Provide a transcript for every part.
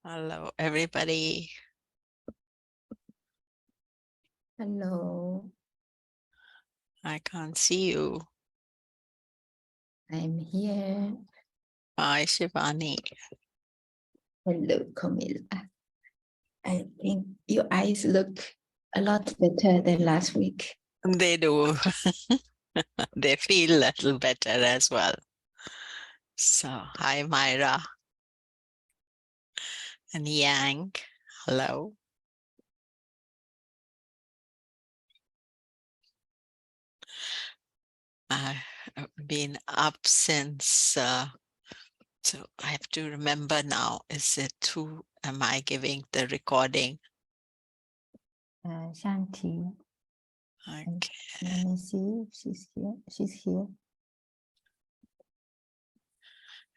Hello, everybody. Hello, I can't see you. I'm here. Hi, Shivani. Hello, Camilla. I think your eyes look a lot better than last week. They do. They feel a little better as well. So, hi, Myra and Yang. Hello. I've been up since, so I have to remember now. Is it who am I giving the recording? Shanti. Okay. Let me see if she's here. She's here.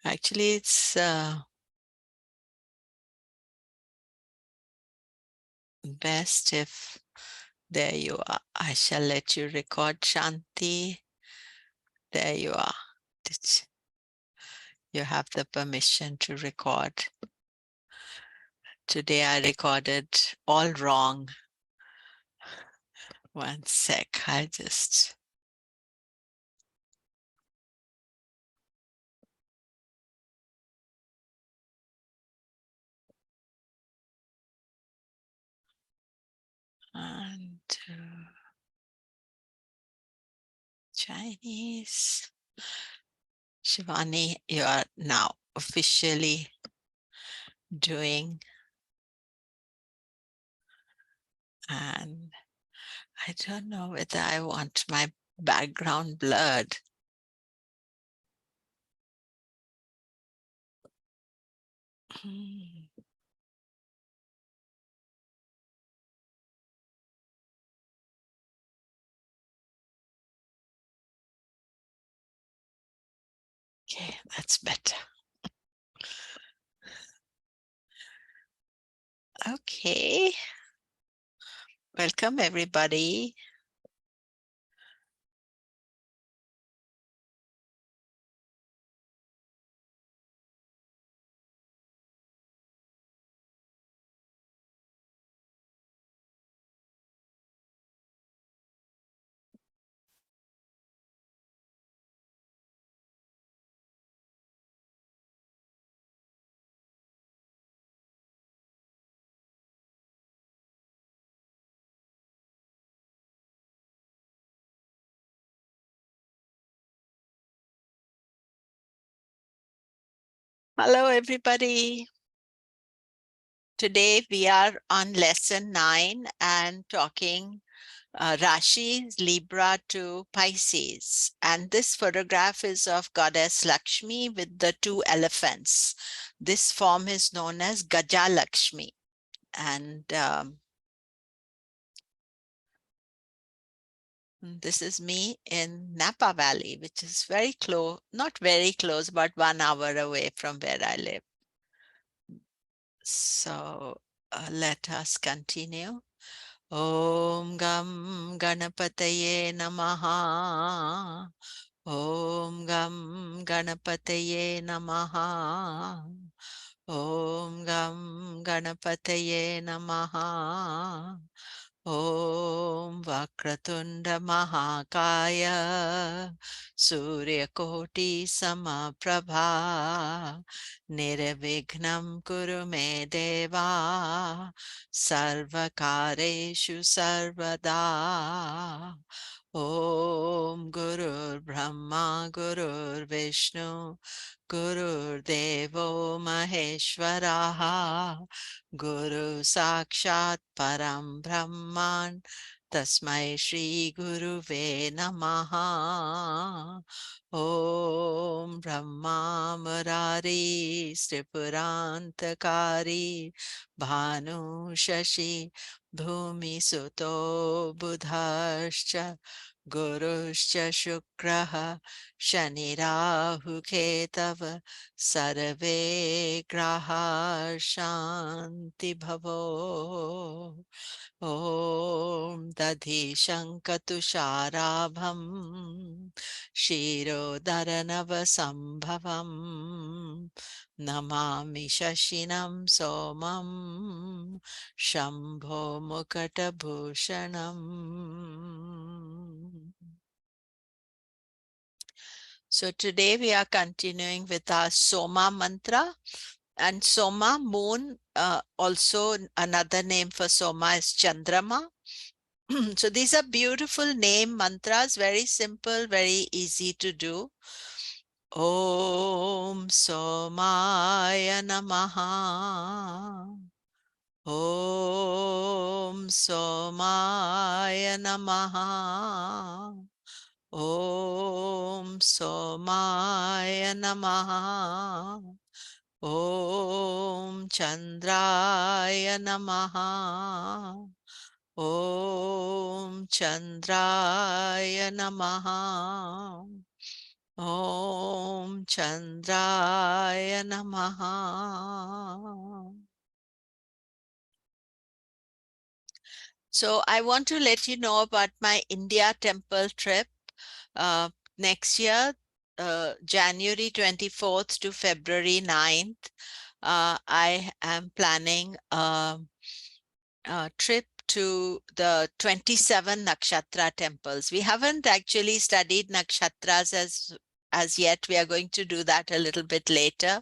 Actually, it's best if there you are. I shall let you record, Shanti. There you are. You have the permission to record. Today I recorded all wrong. One sec, I just. And Chinese. Shivani, you are now officially doing, and I don't know whether I want my background blurred. Okay, that's better. Okay. Welcome, everybody. Hello, everybody. Today we are on lesson 9 and talking Rashi, Libra to Pisces. And this photograph is of Goddess Lakshmi with the two elephants. This form is known as Gaja Lakshmi. And this is me in Napa Valley, which is very close, not very close, but 1 hour away from where I live. So let us continue. Om Gam Ganapataye Namaha. Om Gam Ganapataye Namaha. Om Gam Ganapataye Namaha. Om Vakratunda Mahakaya Suryakoti Samaprabha Nirvignam Kuru Me Deva Sarvakareshu Sarvada. Om Gurur Brahma Gurur Vishnu Gurur Devo Maheshwaraha Guru Sakshat Param Brahman Tasmai Shri Guruve Namaha. Om Brahma Murari Tripurantakari Bhanu Shashi Bhumi Suto Buddhascha Guruscha Shukraha Shanirahu Ketava Sarve Graha Shanti Bhavo Om Dadhi Shankatusharabham Shirodaranava Sambhavam Namami Shashinam Somam Shambho Mukatabhushanam. So today we are continuing with our Soma mantra. And Soma, moon, also another name for Soma is Chandrama. So these are beautiful name mantras, very simple, very easy to do. Om Somaya Namaha. Om Somaya Namaha. Om Somaya Namaha. Om Chandraya Namaha. Om Chandraya Namaha. Om Chandraya Namaha. So I want to let you know about my India temple trip next year, January 24th to February 9th. I am planning a trip to the 27 nakshatra temples. We haven't actually studied nakshatras as yet. We are going to do that a little bit later.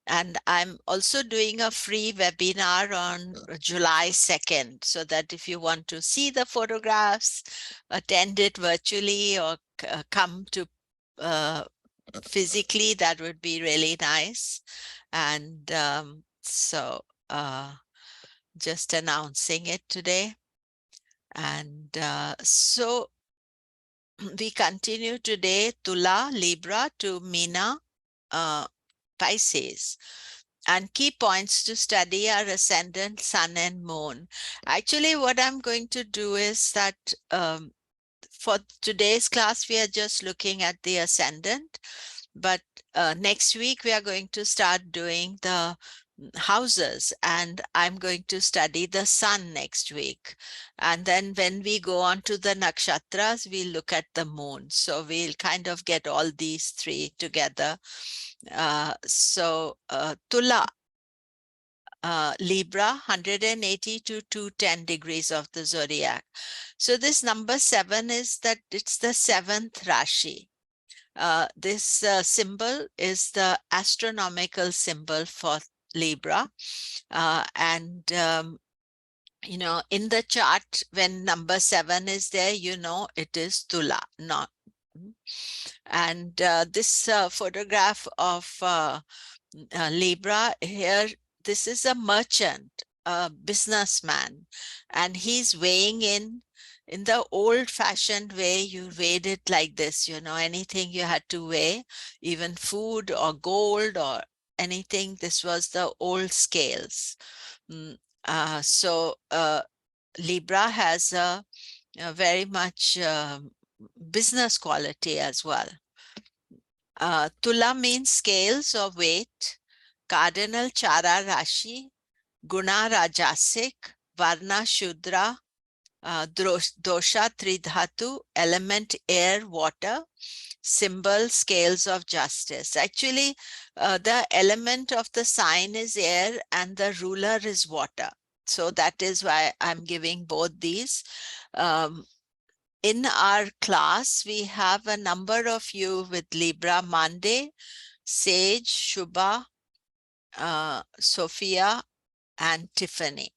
And I'm also doing a free webinar on July 2nd, so that if you want to see the photographs, attend it virtually or come to physically, that would be really nice. And just announcing it today. And so we continue today, Tula, Libra to Meena, Pisces. And key points to study are ascendant, sun, and moon. Actually, what I'm going to do is that for today's class, we are just looking at the ascendant. But next week, we are going to start doing the houses, and I'm going to study the sun next week. And then when we go on to the nakshatras, we'll look at the moon. So we'll kind of get all these three together. Tula, Libra, 180 to 210 degrees of the zodiac. So this number 7 is that it's the 7th Rashi. This symbol is the astronomical symbol for Libra. You know, in the chart, when number 7 is there, you know it is Tula, not. And this photograph of Libra here, this is a merchant, a businessman, and he's weighing in the old-fashioned way. You weighed it like this, you know, anything you had to weigh, even food or gold or anything. This was the old scales. Libra has a very much business quality as well. Tula means scales or weight. Cardinal Chara Rashi, Guna Rajasic, Varna Shudra, Dosha Tridhatu, element air, water, symbol scales of justice. Actually, the element of the sign is air and the ruler is water. So that is why I'm giving both these. In our class, we have a number of you with Libra Monday, Sage, Shubha, Sophia, and Tiffany.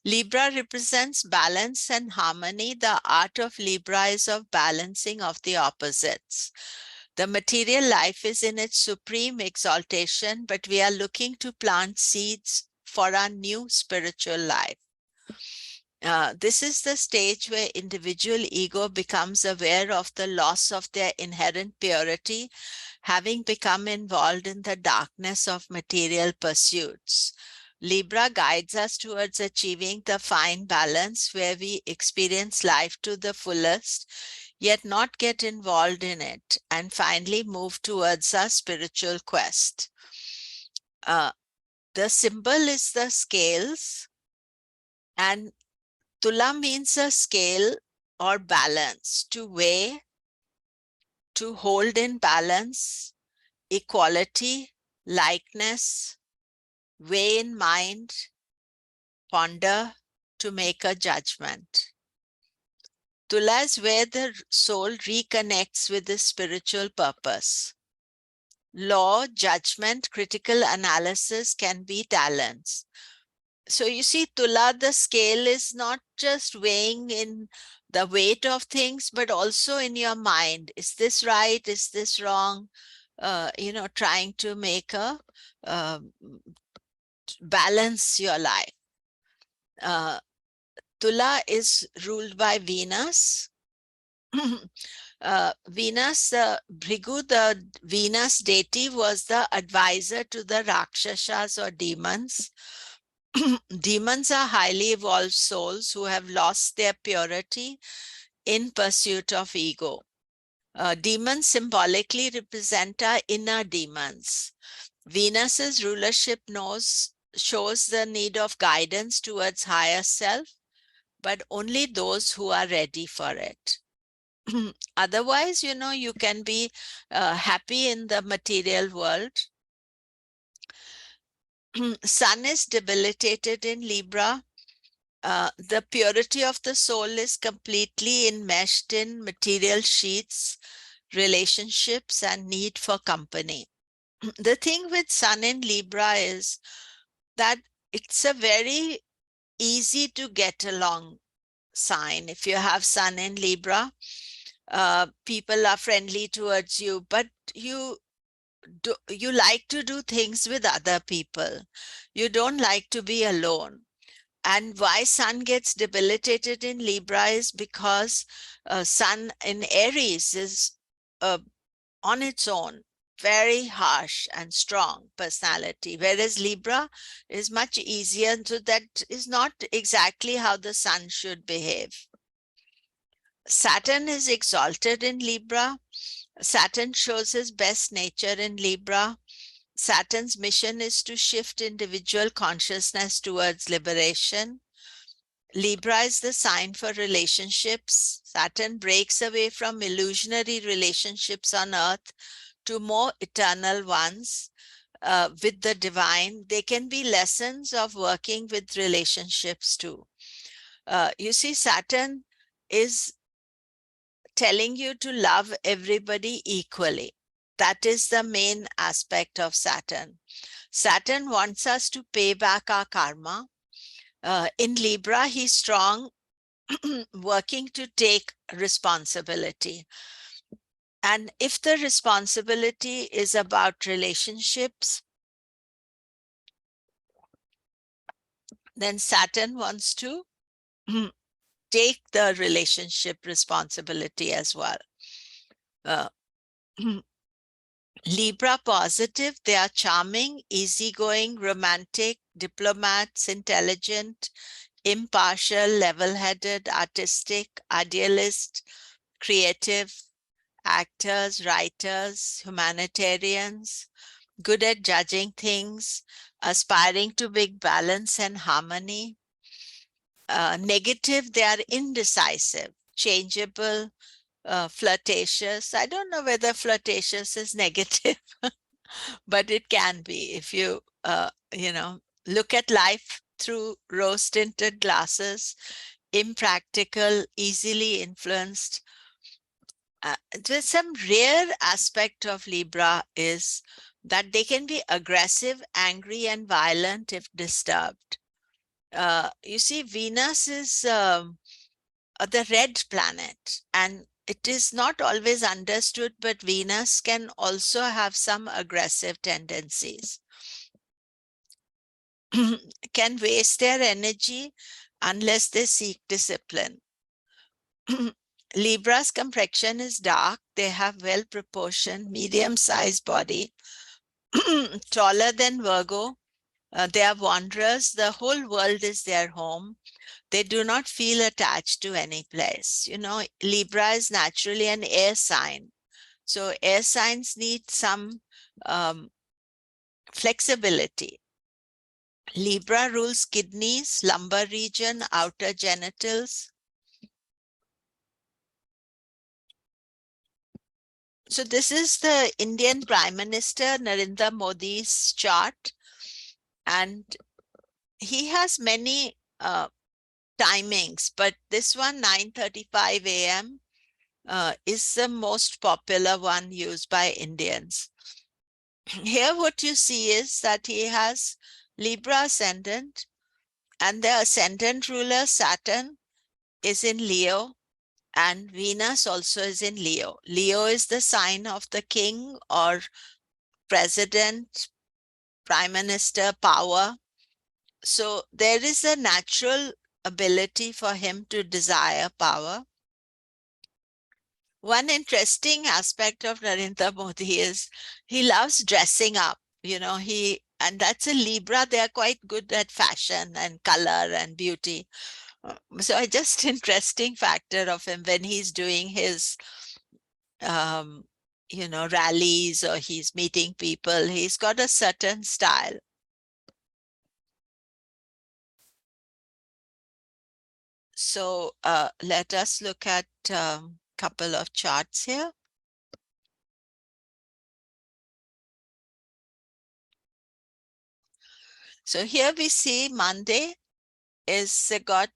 Libra represents balance and harmony. The art of Libra is of balancing of the opposites. The material life is in its supreme exaltation, but we are looking to plant seeds for our new spiritual life. This is the stage where individual ego becomes aware of the loss of their inherent purity, having become involved in the darkness of material pursuits. Libra guides us towards achieving the fine balance where we experience life to the fullest, yet not get involved in it, and finally move towards our spiritual quest. The symbol is the scales, and Tula means a scale or balance, to weigh, to hold in balance, equality, likeness, weigh in mind, ponder, to make a judgment. Tula is where the soul reconnects with the spiritual purpose. Law, judgment, critical analysis can be talents. So you see, Tula, the scale is not just weighing in the weight of things, but also in your mind. Is this right? Is this wrong? Trying to make a balance your life. Tula is ruled by Venus. Venus, Bhrigu, the Venus deity, was the advisor to the Rakshasas or demons. Demons are highly evolved souls who have lost their purity in pursuit of ego. Demons symbolically represent our inner demons. Venus's rulership shows the need of guidance towards higher self, but only those who are ready for it. Otherwise, you can be happy in the material world. Sun is debilitated in Libra. The purity of the soul is completely enmeshed in material sheets, relationships, and need for company. The thing with Sun in Libra is that it's a very easy to get along sign. If you have Sun in Libra, people are friendly towards you, but you like to do things with other people. You don't like to be alone. And why Sun gets debilitated in Libra is because Sun in Aries is on its own very harsh and strong personality, whereas Libra is much easier. So that is not exactly how the Sun should behave. Saturn is exalted in Libra. Saturn shows his best nature in Libra. Saturn's mission is to shift individual consciousness towards liberation. Libra is the sign for relationships. Saturn breaks away from illusionary relationships on earth to more eternal ones with the divine. They can be lessons of working with relationships too. You see, Saturn is telling you to love everybody equally. That is the main aspect of Saturn. Saturn wants us to pay back our karma. In Libra, he's strong, working to take responsibility. And if the responsibility is about relationships, then Saturn wants to take the relationship responsibility as well. Libra positive, they are charming, easygoing, romantic, diplomats, intelligent, impartial, level-headed, artistic, idealist, creative, actors, writers, humanitarians, good at judging things, aspiring to big balance and harmony. Negative, they are indecisive, changeable, flirtatious. I don't know whether flirtatious is negative, but it can be if you, look at life through rose-tinted glasses, impractical, easily influenced. There's some rare aspect of Libra is that they can be aggressive, angry, and violent if disturbed. You see, Venus is the red planet, and it is not always understood, but Venus can also have some aggressive tendencies. Can waste their energy unless they seek discipline. Libra's complexion is dark. They have well-proportioned, medium-sized body, taller than Virgo, They are wanderers. The whole world is their home. They do not feel attached to any place. You know, Libra is naturally an air sign. So air signs need some um, flexibility. Libra rules kidneys, lumbar region, outer genitals. So this is the Indian Prime Minister Narendra Modi's chart, and he has many timings, but this one 9:35 a.m. Is the most popular one used by Indians. Here what you see is that he has Libra ascendant, and the ascendant ruler Saturn is in Leo, and Venus also is in Leo. Leo is the sign of the king or president, prime minister, power. So there is a natural ability for him to desire power. One interesting aspect of Narendra Modi is he loves dressing up. You know, and that's a Libra. They are quite good at fashion and color and beauty. So I just interesting factor of him when he's doing his, um, rallies or he's meeting people. He's got a certain style. So let us look at couple of charts here. So here we see Monday is got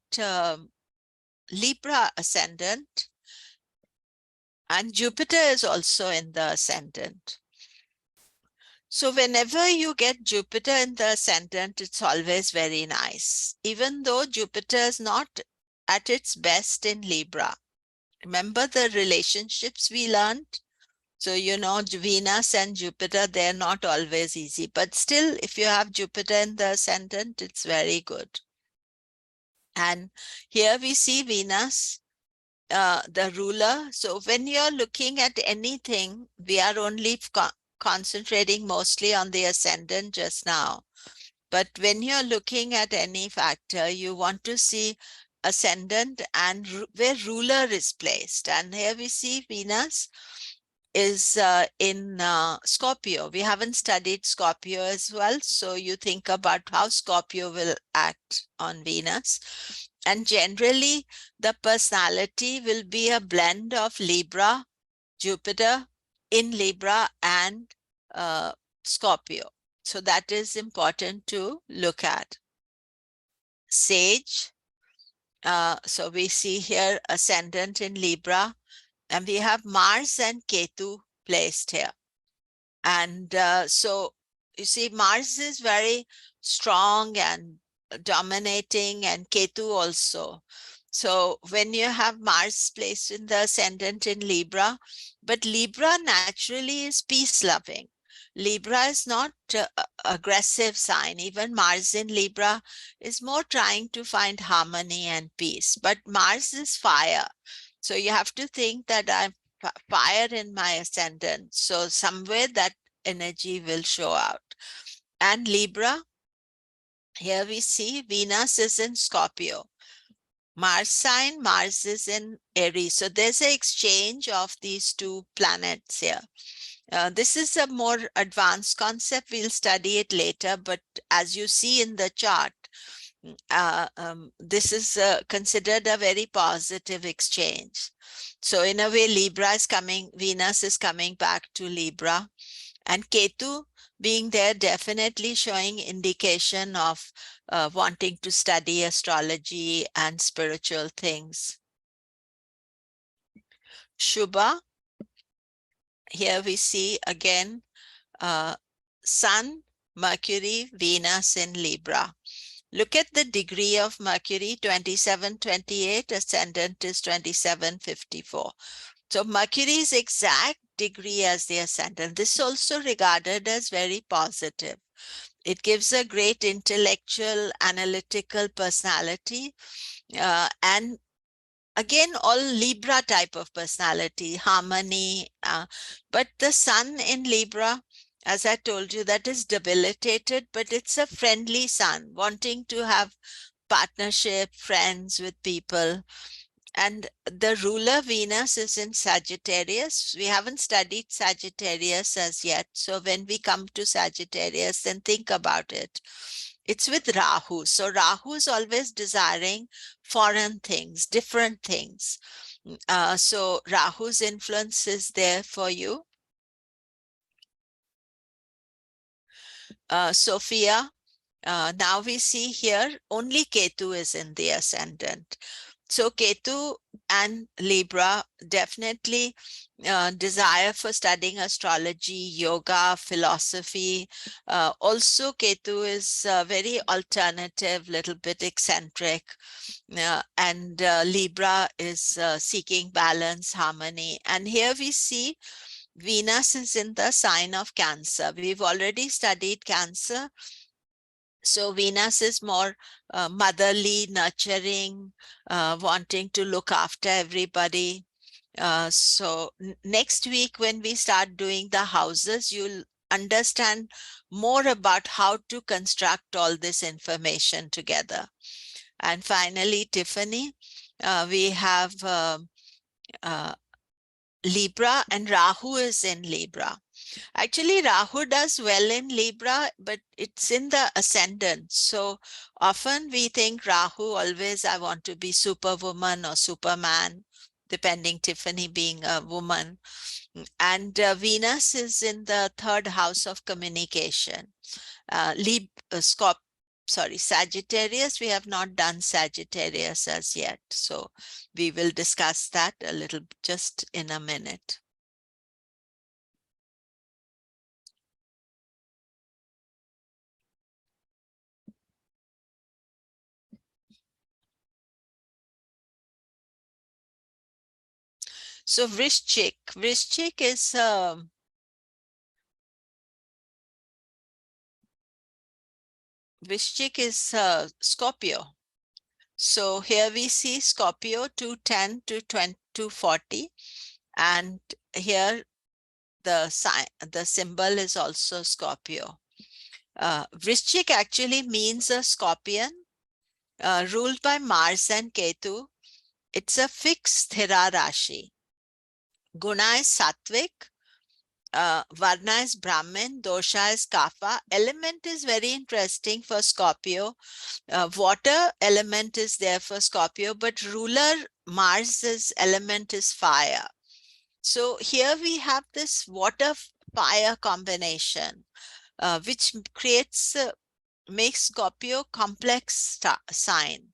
Libra ascendant, and Jupiter is also in the ascendant. So whenever you get Jupiter in the ascendant, it's always very nice, even though Jupiter is not at its best in Libra. Remember the relationships we learned? So, Venus and Jupiter, they're not always easy, but still, if you have Jupiter in the ascendant, it's very good. And here we see Venus, the ruler. So when you're looking at anything, we are only concentrating mostly on the ascendant just now. But when you're looking at any factor, you want to see ascendant and where ruler is placed. And here we see Venus is in Scorpio. We haven't studied Scorpio as well. So you think about how Scorpio will act on Venus. And generally, the personality will be a blend of Libra, Jupiter in Libra, and Scorpio. So that is important to look at. Sage. So we see here ascendant in Libra, and we have Mars and Ketu placed here. And so you see, Mars is very strong and dominating, and Ketu also. So when you have Mars placed in the ascendant in Libra, but Libra naturally is peace-loving. Libra is not aggressive sign. Even Mars in Libra is more trying to find harmony and peace. But Mars is fire. So you have to think that I'm fire in my ascendant. So somewhere that energy will show out. And Libra, here we see Venus is in Scorpio. Mars sign, Mars is in Aries. So there's an exchange of these two planets here. This is a more advanced concept. We'll study it later. But as you see in the chart, this is considered a very positive exchange. So in a way, Libra is coming, Venus is coming back to Libra. And Ketu being there, definitely showing indication of wanting to study astrology and spiritual things. Shubha, here we see again Sun, Mercury, Venus in Libra. Look at the degree of Mercury, 2728, ascendant is 2754. So Mercury's exact degree as the ascendant. This is also regarded as very positive. It gives a great intellectual, analytical personality, and again, all Libra type of personality, harmony. But the Sun in Libra, as I told you, that is debilitated, but it's a friendly sun, wanting to have partnership, friends with people. And the ruler Venus is in Sagittarius. We haven't studied Sagittarius as yet. So when we come to Sagittarius, then think about it. It's with Rahu. So Rahu is always desiring foreign things, different things. So Rahu's influence is there for you. Sophia, now we see here only Ketu is in the ascendant. So Ketu and Libra definitely desire for studying astrology, yoga, philosophy. Also, Ketu is very alternative, little bit eccentric. And Libra is seeking balance, harmony. And here we see Venus is in the sign of Cancer. We've already studied Cancer. So Venus is more motherly, nurturing, wanting to look after everybody. So next week, when we start doing the houses, you'll understand more about how to construct all this information together. And finally, Tiffany, we have uh, Libra, and Rahu is in Libra. Actually, Rahu does well in Libra, but it's in the ascendant. So often we think Rahu always, I want to be superwoman or superman, depending, Tiffany being a woman. And Venus is in the third house of communication. Sagittarius, we have not done Sagittarius as yet. So we will discuss that a little just in a minute. So Vrishchik is Scorpio. So here we see Scorpio 210 to 240, and here the symbol is also Scorpio. Vrishchik actually means a scorpion ruled by Mars and Ketu. It's a fixed Sthira Rashi. Guna is Sattvic, Varna is Brahmin, Dosha is Kapha. Element is very interesting for Scorpio. Water element is there for Scorpio, but ruler Mars's element is fire. So here we have this water-fire combination, which makes Scorpio complex sign.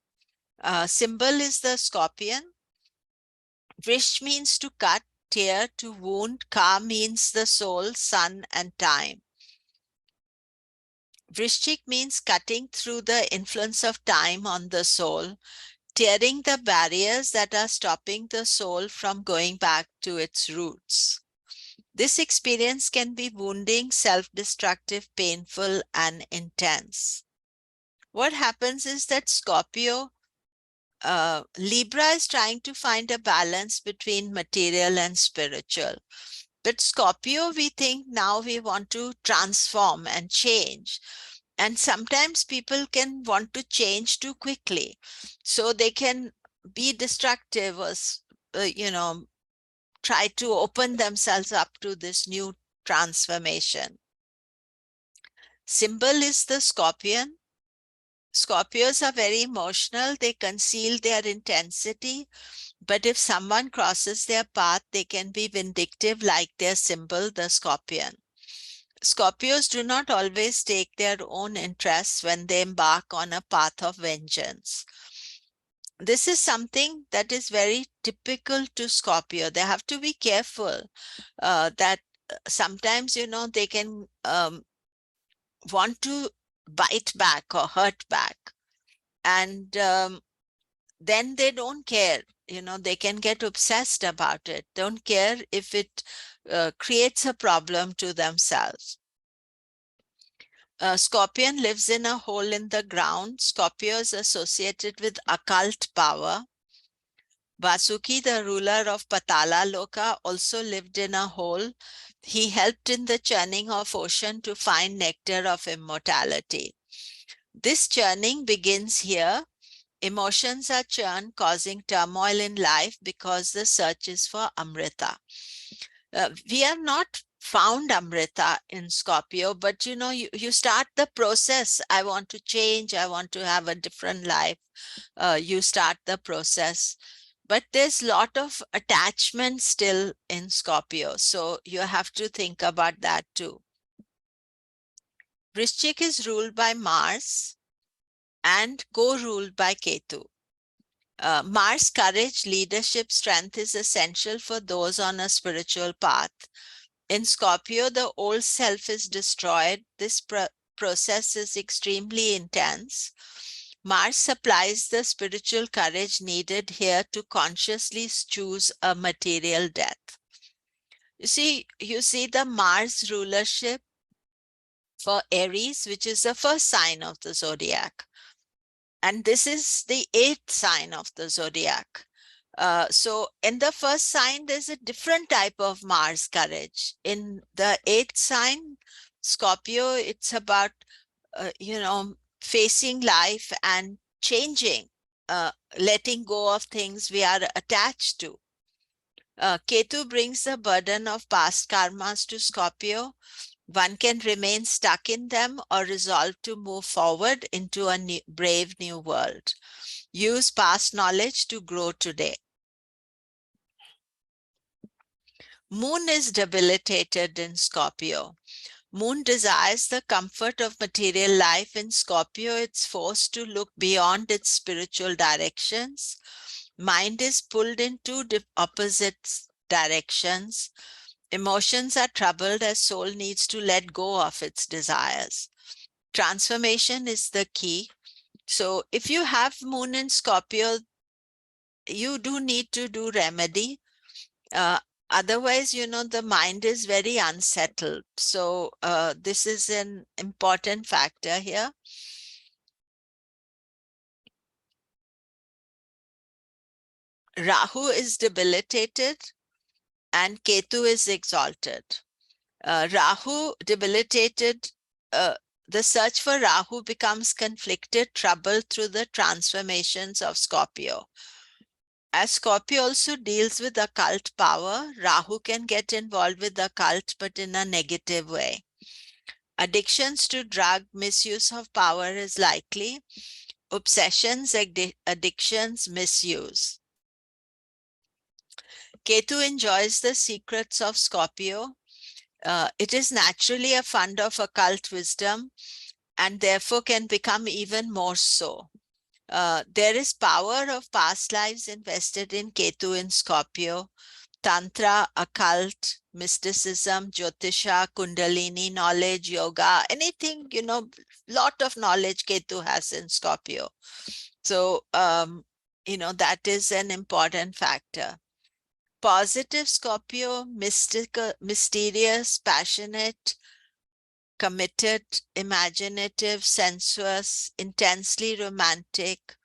Symbol is the scorpion. Vrish means to cut, tear, to wound. Ka means the soul, sun, and time. Vrishchik means cutting through the influence of time on the soul, tearing the barriers that are stopping the soul from going back to its roots. This experience can be wounding, self-destructive, painful, and intense. What happens is that Libra is trying to find a balance between material and spiritual. But Scorpio, we think now we want to transform and change. And sometimes people can want to change too quickly. So they can be destructive or, try to open themselves up to this new transformation. Symbol is the scorpion. Scorpios are very emotional. They conceal their intensity. But if someone crosses their path, they can be vindictive like their symbol, the scorpion. Scorpios do not always take their own interests when they embark on a path of vengeance. This is something that is very typical to Scorpio. They have to be careful that sometimes, they can want to bite back or hurt back. And then they don't care. They can get obsessed about it. Don't care if it creates a problem to themselves. Scorpion lives in a hole in the ground. Scorpio is associated with occult power. Vasuki, the ruler of Patala Loka, also lived in a hole. He helped in the churning of ocean to find nectar of immortality. This churning begins here. Emotions are churned, causing turmoil in life because the search is for Amrita. We have not found Amrita in Scorpio, but you start the process. I want to change. I want to have a different life. You start the process. But there's a lot of attachment still in Scorpio. So you have to think about that too. Vrishchik is ruled by Mars and co-ruled by Ketu. Mars' courage, leadership, strength is essential for those on a spiritual path. In Scorpio, the old self is destroyed. This process is extremely intense. Mars supplies the spiritual courage needed here to consciously choose a material death. You see the Mars rulership for Aries, which is the first sign of the zodiac. And this is the 8th sign of the zodiac. So in the first sign, there's a different type of Mars courage. In the 8th sign, Scorpio, it's about, facing life and changing, letting go of things we are attached to. Ketu brings the burden of past karmas to Scorpio. One can remain stuck in them or resolve to move forward into a brave new world. Use past knowledge to grow today. Moon is debilitated in Scorpio. Moon desires the comfort of material life. In Scorpio, it's forced to look beyond its spiritual directions. Mind is pulled in two opposite directions. Emotions are troubled as soul needs to let go of its desires. Transformation is the key. So if you have Moon in Scorpio, you do need to do remedy. Otherwise, the mind is very unsettled. So this is an important factor here. Rahu is debilitated and Ketu is exalted. Rahu debilitated, the search for Rahu becomes conflicted, troubled through the transformations of Scorpio. As Scorpio also deals with occult power, Rahu can get involved with the occult, but in a negative way. Addictions to drug, misuse of power is likely. Obsessions, addictions, misuse. Ketu enjoys the secrets of Scorpio. It is naturally a fund of occult wisdom and therefore can become even more so. There is power of past lives invested in Ketu in Scorpio. Tantra, occult, mysticism, Jyotisha, Kundalini knowledge, yoga, anything, lot of knowledge Ketu has in Scorpio. So, that is an important factor. Positive Scorpio, mystical, mysterious, passionate, committed, imaginative, sensuous, intensely romantic,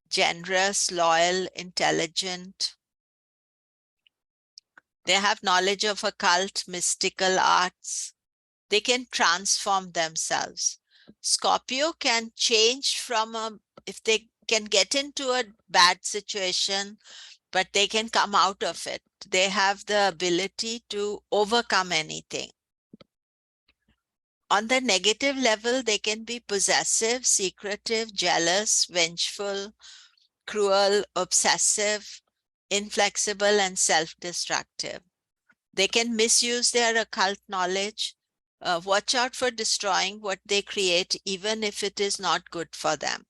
generous, loyal, intelligent. They have knowledge of occult, mystical arts. They can transform themselves. Scorpio can change if they can get into a bad situation, but they can come out of it. They have the ability to overcome anything. On the negative level, they can be possessive, secretive, jealous, vengeful, cruel, obsessive, inflexible, and self-destructive. They can misuse their occult knowledge. Watch out for destroying what they create, even if it is not good for them.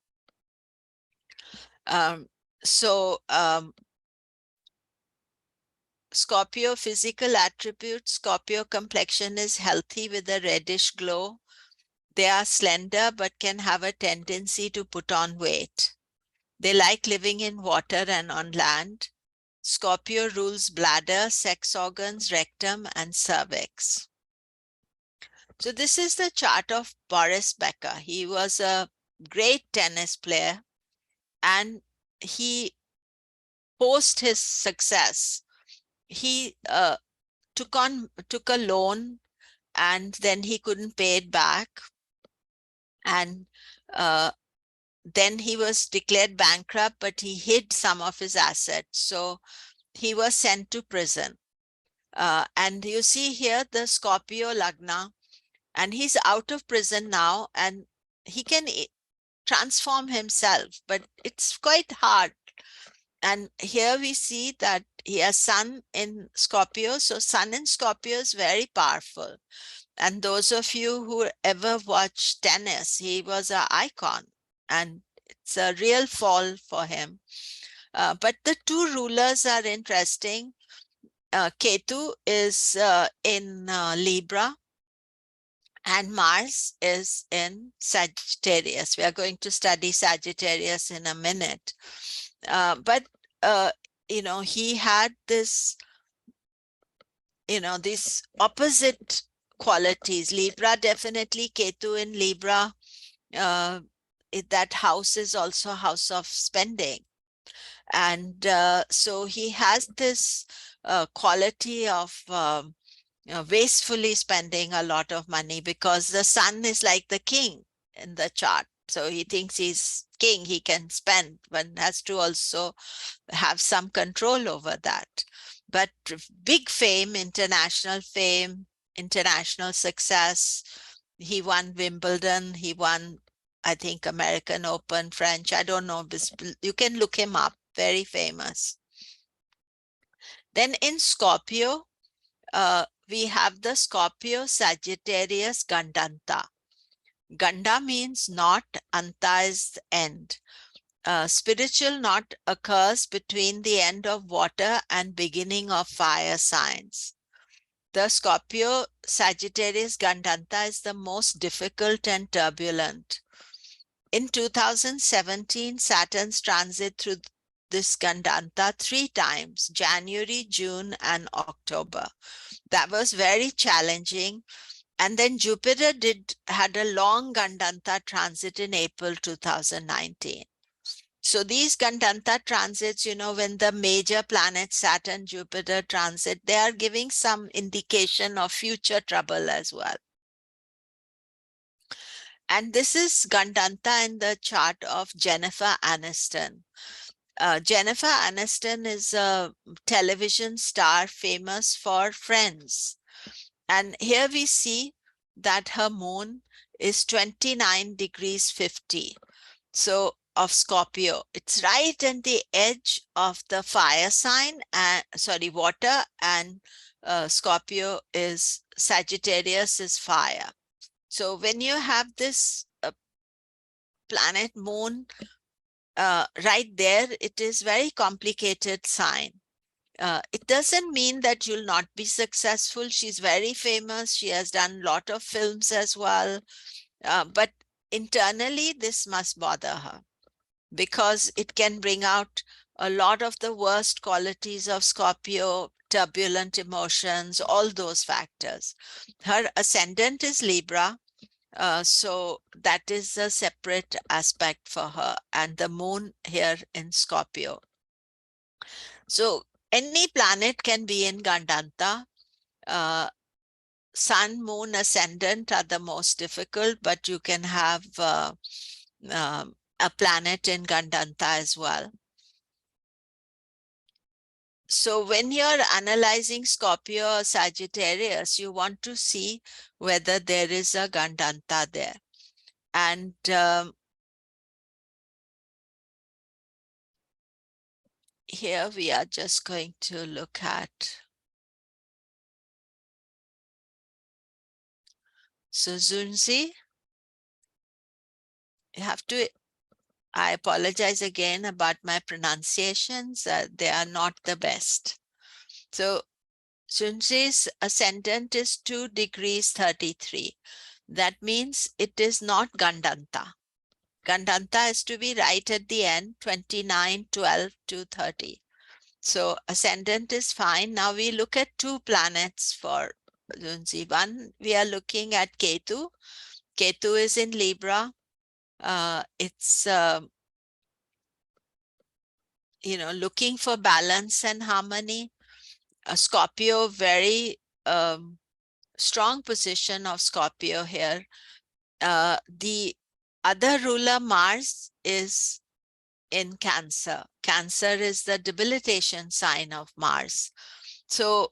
Scorpio physical attributes. Scorpio complexion is healthy with a reddish glow. They are slender but can have a tendency to put on weight. They like living in water and on land. Scorpio rules bladder, sex organs, rectum, and cervix. So this is the chart of Boris Becker. He was a great tennis player and he post his success, he took a loan, and then he couldn't pay it back, and then he was declared bankrupt, but he hid some of his assets, so he was sent to prison. And you see here the Scorpio Lagna, and he's out of prison now, and he can transform himself, but it's quite hard. And here we see that he has Sun in Scorpio, so Sun in Scorpio is very powerful. And those of you who ever watched tennis, he was an icon, and it's a real fall for him. But the two rulers are interesting. Ketu is in Libra, and Mars is in Sagittarius. We are going to study Sagittarius in a minute. But he had this, these opposite qualities. Libra, definitely Ketu in Libra. That house is also a house of spending. And so he has this quality of wastefully spending a lot of money, because the Sun is like the king in the chart. So he thinks he's king, he can spend, but has to also have some control over that. But big fame, international success. He won Wimbledon, he won, I think, American Open, French, I don't know. You can look him up, very famous. Then in Scorpio, we have the Scorpio Sagittarius Gandanta. Ganda means knot, anta is end. Spiritual knot occurs between the end of water and beginning of fire signs. The Scorpio Sagittarius Gandanta is the most difficult and turbulent. In 2017, Saturn's transit through this Gandanta 3 times, January, June, and October. That was very challenging. And then Jupiter had a long Gandanta transit in April 2019. So these Gandanta transits, when the major planets, Saturn, Jupiter transit, they are giving some indication of future trouble as well. And this is Gandanta in the chart of Jennifer Aniston. Jennifer Aniston is a television star famous for Friends. And here we see that her moon is 29 degrees 50. So of Scorpio, it's right at the edge of the fire sign, and water, and Scorpio is Sagittarius is fire. So when you have this planet moon right there, it is very complicated sign. It doesn't mean that you'll not be successful. She's very famous. She has done a lot of films as well. But internally, this must bother her, because it can bring out a lot of the worst qualities of Scorpio, turbulent emotions, all those factors. Her ascendant is Libra. So that is a separate aspect for her, and the moon here in Scorpio. So any planet can be in Gandanta. Sun, moon, ascendant are the most difficult, but you can have a planet in Gandanta as well. So when you're analyzing Scorpio or Sagittarius, you want to see whether there is a Gandanta there. And here we are just going to look at. So Zunzi, you have to, I apologize again about my pronunciations. They are not the best. So Zunzi's ascendant is 2 degrees 33. That means it is not Gandanta. Gandanta has to be right at the end, 29, 12 to 30. So ascendant is fine. Now we look at 2 planets for Zunzi. One, we are looking at Ketu. Ketu is in Libra. It's looking for balance and harmony. A Scorpio, very strong position of Scorpio here. The other ruler, Mars, is in Cancer. Cancer is the debilitation sign of Mars. So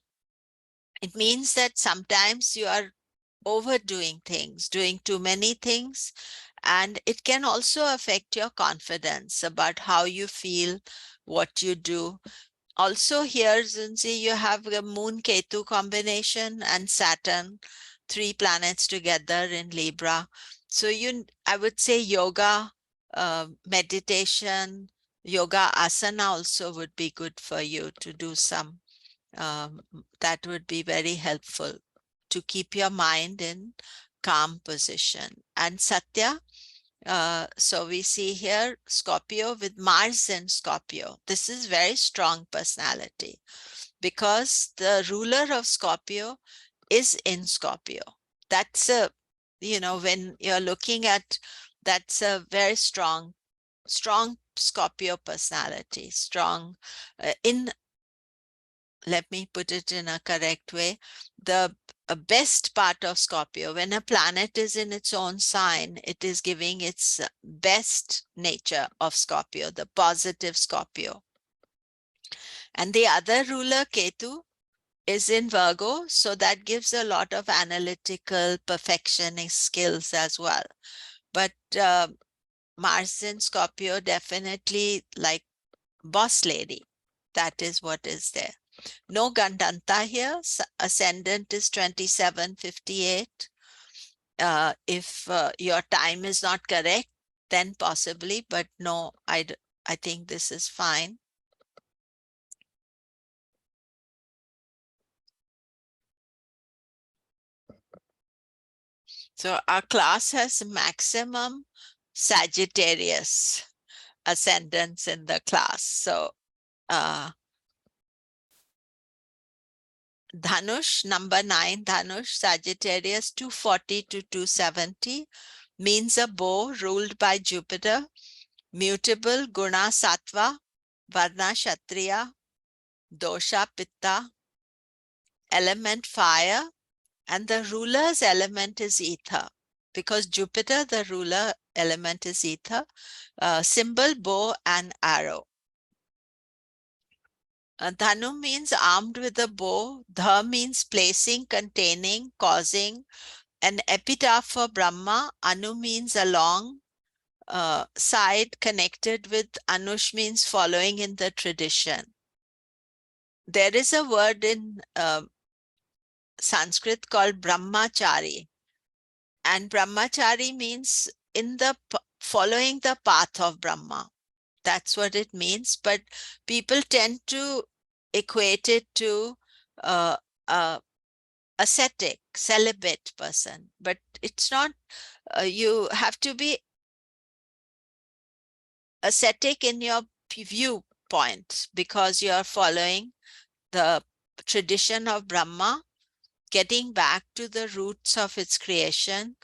it means that sometimes you are overdoing things, doing too many things, and it can also affect your confidence about how you feel, what you do. Also here, Zunzi, you have the Moon Ketu combination and Saturn, 3 planets together in Libra. So I would say yoga, meditation, yoga asana also would be good for you to do some. That would be very helpful to keep your mind in calm position. And Satya, so we see here Scorpio with Mars in Scorpio. This is very strong personality because the ruler of Scorpio is in Scorpio. That's when you're looking at, that's a very strong Scorpio personality, strong in let me put it in a correct way, the best part of Scorpio, when a planet is in its own sign, it is giving its best nature of Scorpio, the positive Scorpio. And the other ruler, Ketu, is in Virgo, so that gives a lot of analytical perfectionist skills as well. But Mars in Scorpio, definitely like boss lady. That is what is there. No Gandanta here. Ascendant is 2758. If your time is not correct, then possibly, but no, I think this is fine. So our class has maximum Sagittarius ascendants in the class. So Dhanush, number 9, Dhanush, Sagittarius, 240 to 270, means a bow ruled by Jupiter, mutable, Guna Sattva, Varna Kshatriya, Dosha Pitta, element fire, and the ruler's element is ether. Because Jupiter, the ruler element is ether, symbol bow and arrow. Dhanu means armed with a bow. Dha means placing, containing, causing. An epitaph for Brahma. Anu means along. Side connected with Anush means following in the tradition. There is a word in Sanskrit called Brahmachari. And Brahmachari means following the path of Brahma. That's what it means. But people tend to equate it to ascetic, celibate person. But it's not, you have to be ascetic in your viewpoint because you're following the tradition of Brahma, getting back to the roots of its creation.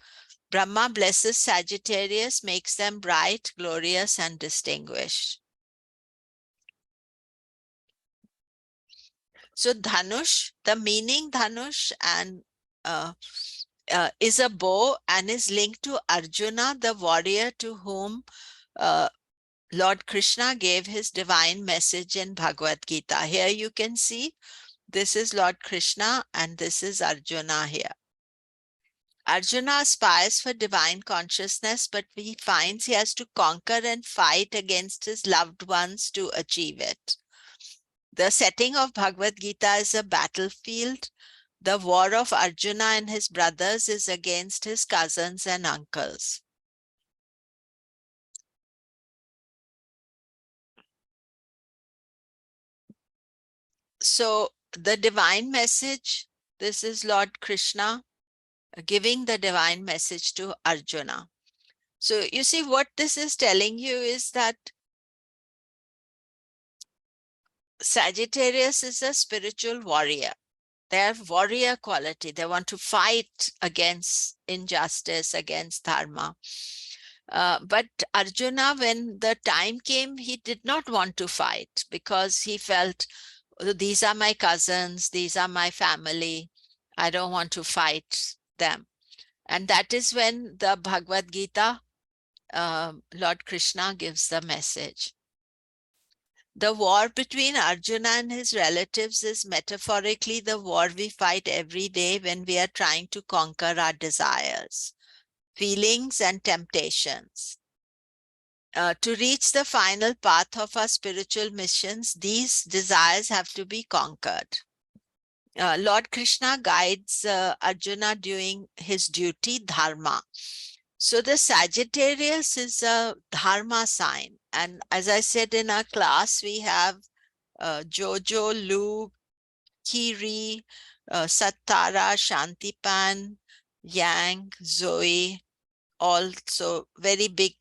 Brahma blesses Sagittarius, makes them bright, glorious, and distinguished. So Dhanush, the meaning Dhanush and is a bow and is linked to Arjuna, the warrior to whom Lord Krishna gave his divine message in Bhagavad Gita. Here you can see this is Lord Krishna and this is Arjuna here. Arjuna aspires for divine consciousness, but he finds he has to conquer and fight against his loved ones to achieve it. The setting of Bhagavad Gita is a battlefield. The war of Arjuna and his brothers is against his cousins and uncles. So the divine message, this is Lord Krishna giving the divine message to Arjuna. So you see what this is telling you is that Sagittarius is a spiritual warrior. They have warrior quality. They want to fight against injustice, against dharma. But Arjuna, when the time came, he did not want to fight because he felt, these are my cousins, these are my family. I don't want to fight them. And that is when the Bhagavad Gita, Lord Krishna gives the message. The war between Arjuna and his relatives is metaphorically the war we fight every day when we are trying to conquer our desires, feelings, and temptations. To reach the final path of our spiritual missions, these desires have to be conquered. Lord Krishna guides Arjuna doing his duty, dharma. So the Sagittarius is a dharma sign. And as I said in our class, we have Jojo, Lu, Kiri, Sattara, Shantipan, Yang, Zoe, also very big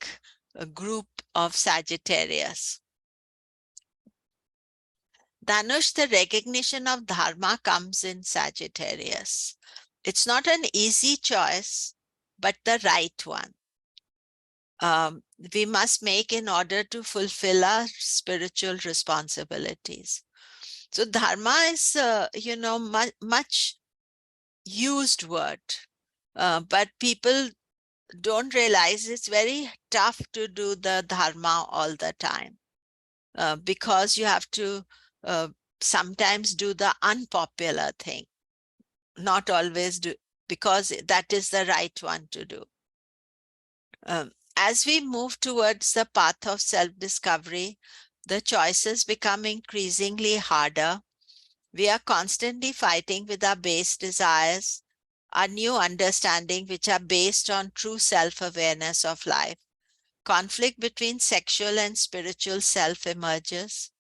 group of Sagittarius. Dhanush, the recognition of dharma comes in Sagittarius. It's not an easy choice, but the right one. We must make in order to fulfill our spiritual responsibilities. So dharma is, much used word, but people don't realize it's very tough to do the dharma all the time. Because you have to sometimes do the unpopular thing, not always do, because that is the right one to do. As we move towards the path of self-discovery, the choices become increasingly harder. We are constantly fighting with our base desires, our new understanding, which are based on true self-awareness of life. Conflict between sexual and spiritual self emerges.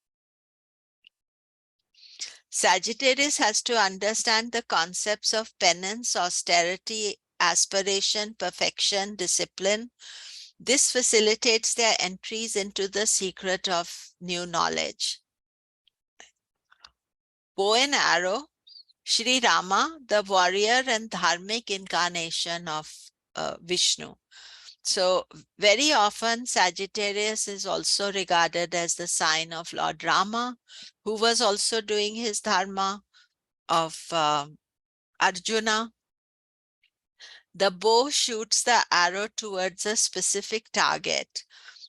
Sagittarius has to understand the concepts of penance, austerity, aspiration, perfection, discipline. This facilitates their entries into the secret of new knowledge. Bow and arrow, Sri Rama, the warrior and dharmic incarnation of Vishnu. So very often Sagittarius is also regarded as the sign of Lord Rama, who was also doing his dharma, of Arjuna. The bow shoots the arrow towards a specific target.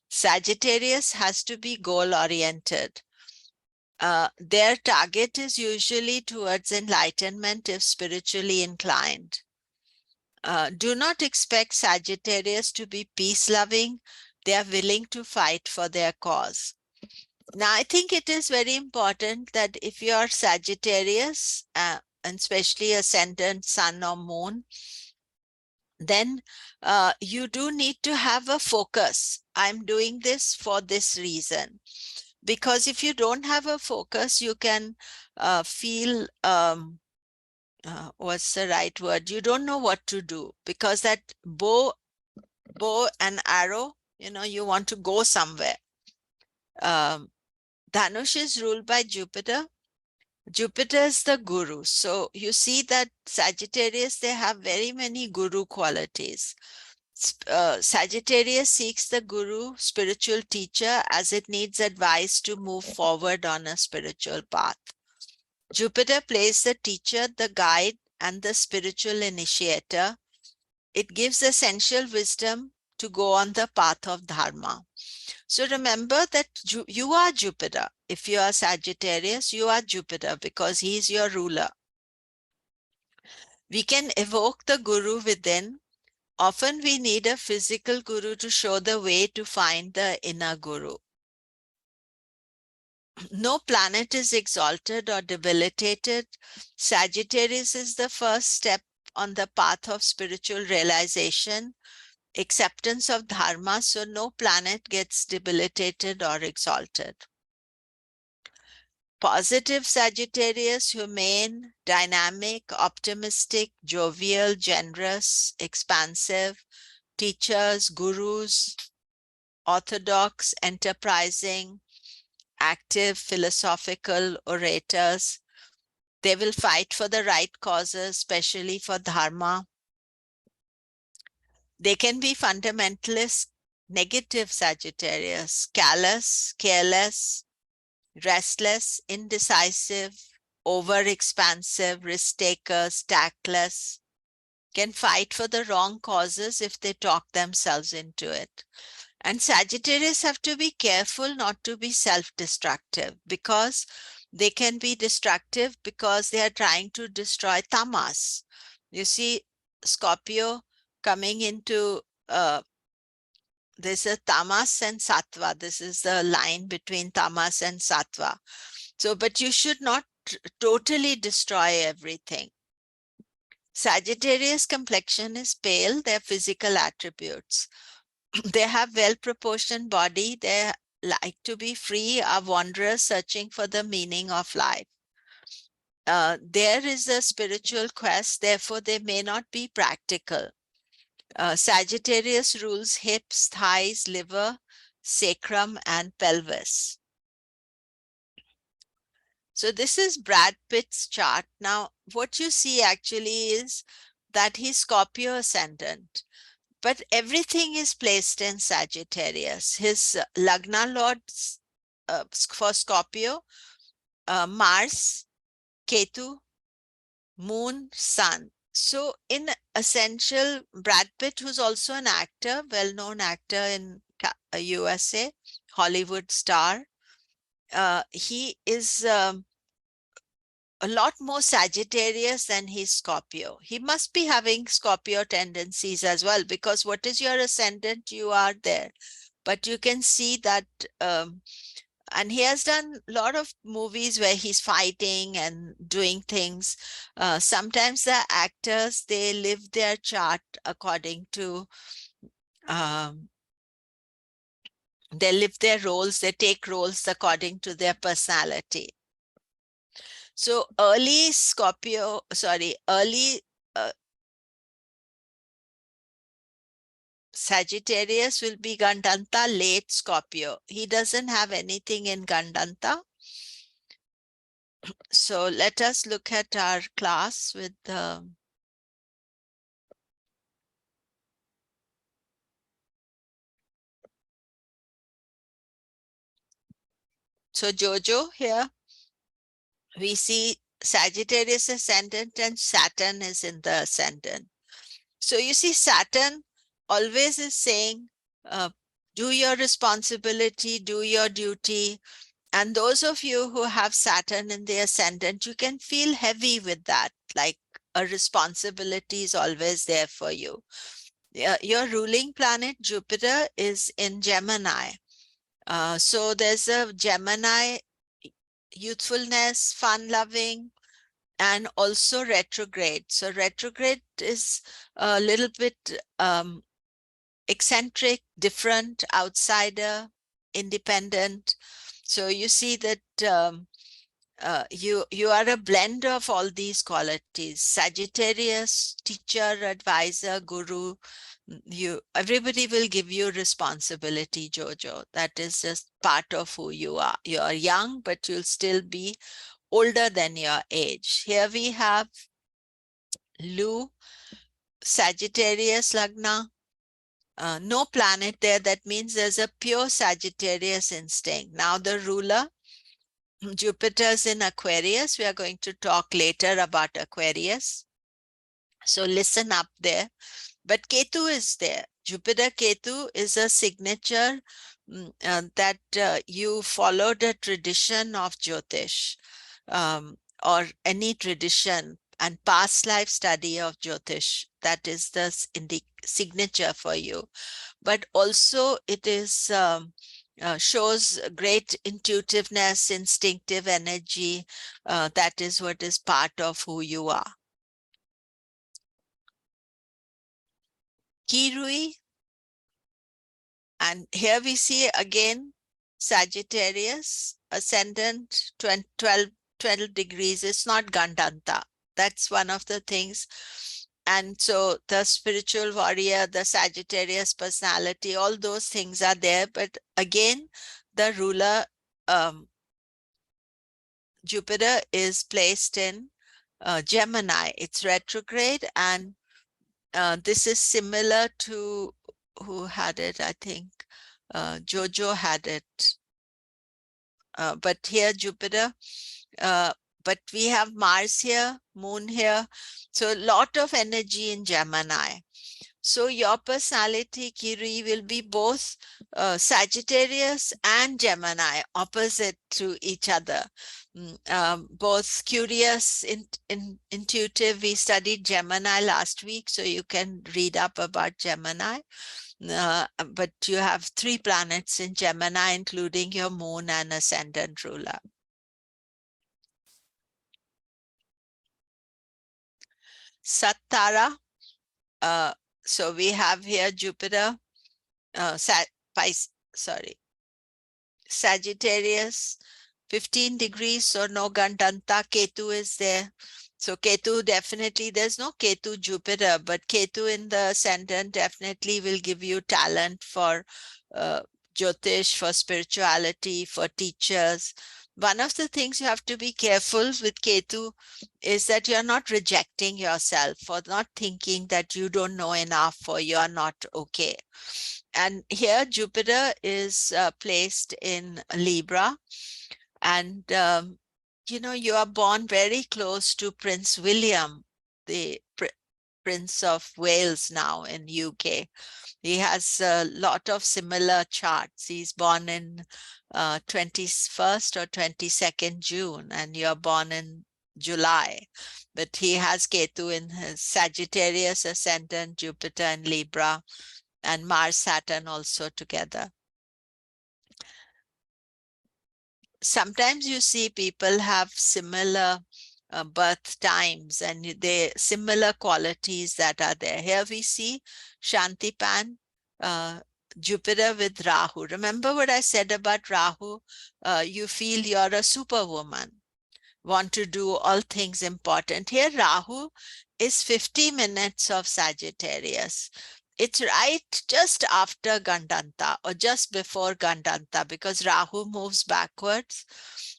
Sagittarius has to be goal-oriented. Their target is usually towards enlightenment if spiritually inclined. Do not expect Sagittarius to be peace-loving. They are willing to fight for their cause. Now, I think it is very important that if you are Sagittarius, and especially ascendant sun or moon, then you do need to have a focus. I'm doing this for this reason. Because if you don't have a focus, you can feel, what's the right word? You don't know what to do, because that bow and arrow, you want to go somewhere. Dhanush is ruled by Jupiter. Jupiter is the guru. So you see that Sagittarius, they have very many guru qualities. Sagittarius seeks the guru, spiritual teacher, as it needs advice to move forward on a spiritual path. Jupiter plays the teacher, the guide, and the spiritual initiator. It gives essential wisdom to go on the path of dharma. So remember that you are Jupiter. If you are Sagittarius, you are Jupiter because he is your ruler. We can evoke the guru within. Often we need a physical guru to show the way to find the inner guru. No planet is exalted or debilitated. Sagittarius is the first step on the path of spiritual realization, acceptance of dharma, so no planet gets debilitated or exalted. Positive Sagittarius, humane, dynamic, optimistic, jovial, generous, expansive, teachers, gurus, orthodox, enterprising, active, philosophical orators. They will fight for the right causes, especially for dharma. They can be fundamentalist negative Sagittarius, callous, careless, restless, indecisive, over-expansive, risk-takers, tactless, can fight for the wrong causes if they talk themselves into it. And Sagittarius have to be careful not to be self-destructive, because they can be destructive because they are trying to destroy tamas. You see, Scorpio coming into there's a tamas and sattva. This is the line between tamas and sattva. So, but you should not totally destroy everything. Sagittarius complexion is pale, their physical attributes. They have well-proportioned body, they like to be free, are wanderers searching for the meaning of life. There is a spiritual quest, therefore they may not be practical. Sagittarius rules hips, thighs, liver, sacrum, and pelvis. So this is Brad Pitt's chart. Now, what you see actually is that he's Scorpio ascendant, but everything is placed in Sagittarius. His Lagna Lord for Scorpio, Mars, Ketu, Moon, Sun. So in essential, Brad Pitt, who's also an actor, well-known actor in USA, Hollywood star, he is a lot more Sagittarius than he's Scorpio. He must be having Scorpio tendencies as well, because what is your ascendant, you are there. But you can see that, and he has done a lot of movies where he's fighting and doing things. Sometimes the actors, they live their chart according to, they live their roles, they take roles according to their personality. So early Scorpio, early Sagittarius will be Gandanta, late Scorpio. He doesn't have anything in Gandanta. So let us look at our class with the so Jojo here, we see Sagittarius ascendant and Saturn is in the ascendant. So you see Saturn always is saying, do your responsibility, do your duty. And those of you who have Saturn in the ascendant, you can feel heavy with that, like a responsibility is always there for you. Your ruling planet, Jupiter, is in Gemini. So there's a Gemini youthfulness, fun-loving, and also retrograde. So retrograde is a little bit eccentric, different, outsider, independent. So you see that you are a blend of all these qualities. Sagittarius, teacher, advisor, guru. Everybody will give you responsibility, Jojo. That is just part of who you are. You are young, but you'll still be older than your age. Here we have Lu, Sagittarius Lagna. No planet there. That means there's a pure Sagittarius instinct. Now the ruler, Jupiter's in Aquarius. We are going to talk later about Aquarius. So listen up there. But Ketu is there. Jupiter Ketu is a signature that you followed a tradition of Jyotish or any tradition and past life study of Jyotish. That is the signature for you. But also it is shows great intuitiveness, instinctive energy. That is what is part of who you are. Kirui, and here we see again Sagittarius, ascendant 12 degrees. It's not Gandanta. That's one of the things. And so the spiritual warrior, the Sagittarius personality, all those things are there. But again, the ruler, Jupiter, is placed in Gemini. It's retrograde, and this is similar to who had it, I think Jojo had it. But here Jupiter, but we have Mars here, Moon here. So a lot of energy in Gemini. So your personality, Kiri, will be both Sagittarius and Gemini, opposite to each other. Both curious, intuitive. We studied Gemini last week, so you can read up about Gemini. But you have 3 planets in Gemini, including your moon and ascendant ruler. Sattara. So we have here Jupiter, Sagittarius, 15 degrees, so no Gandanta. Ketu is there. So Ketu definitely, there's no Ketu Jupiter, but Ketu in the ascendant definitely will give you talent for Jyotish, for spirituality, for teachers. One of the things you have to be careful with Ketu is that you're not rejecting yourself or not thinking that you don't know enough or you're not okay. And here Jupiter is placed in Libra, and you are born very close to Prince William, the Prince of Wales now in UK. He has a lot of similar charts. He's born in 21st or 22nd June, and you're born in July. But he has Ketu in his Sagittarius ascendant, Jupiter and Libra, and Mars, Saturn also together. Sometimes you see people have similar birth times and they similar qualities that are there. Here we see Shantipan, Jupiter with Rahu. Remember what I said about Rahu? You feel you're a superwoman, want to do all things important. Here Rahu is 50 minutes of Sagittarius. It's right just after Gandanta or just before Gandanta, because Rahu moves backwards.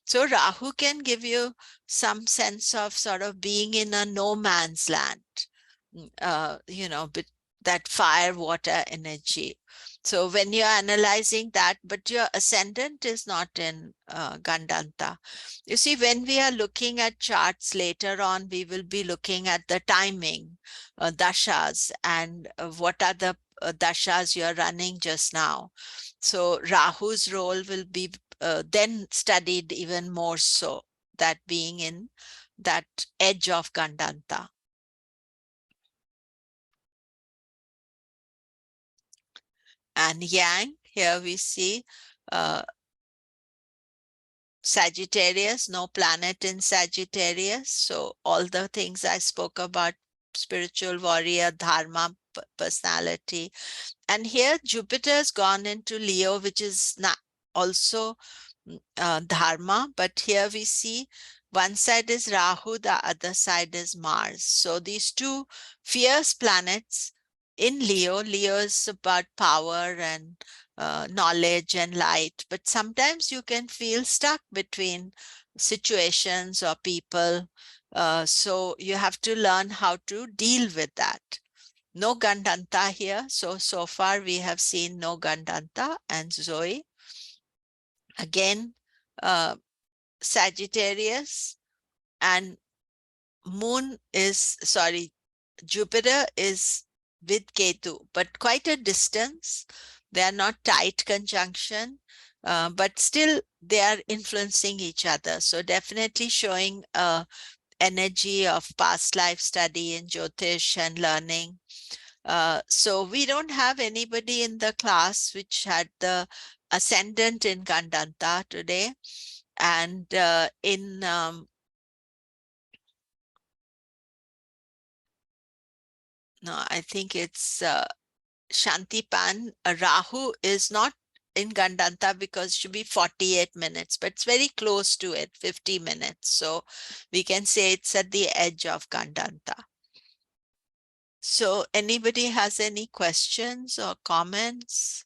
So Rahu can give you some sense of sort of being in a no man's land, that fire, water energy. So when you're analyzing that, but your ascendant is not in Gandanta. You see, when we are looking at charts later on, we will be looking at the timing, dashas, and what are the dashas you're running just now. So Rahu's role will be then studied even more so, that being in that edge of Gandanta. And Yang, here we see Sagittarius, no planet in Sagittarius. So all the things I spoke about, spiritual warrior, dharma, personality. And here Jupiter's gone into Leo, which is not also dharma, but here we see one side is Rahu, the other side is Mars. So these two fierce planets in Leo. Leo is about power and knowledge and light, but sometimes you can feel stuck between situations or people. So you have to learn how to deal with that. No Gandanta here. So far we have seen no Gandanta. And Zoe, again, Sagittarius, and Jupiter is with Ketu, but quite a distance. They are not tight conjunction, but still they are influencing each other. So definitely showing energy of past life study in Jyotish and learning. So we don't have anybody in the class which had the ascendant in Gandanta today. And no, I think it's Shantipan. Rahu is not in Gandanta because it should be 48 minutes, but it's very close to it, 50 minutes. So we can say it's at the edge of Gandanta. So anybody has any questions or comments?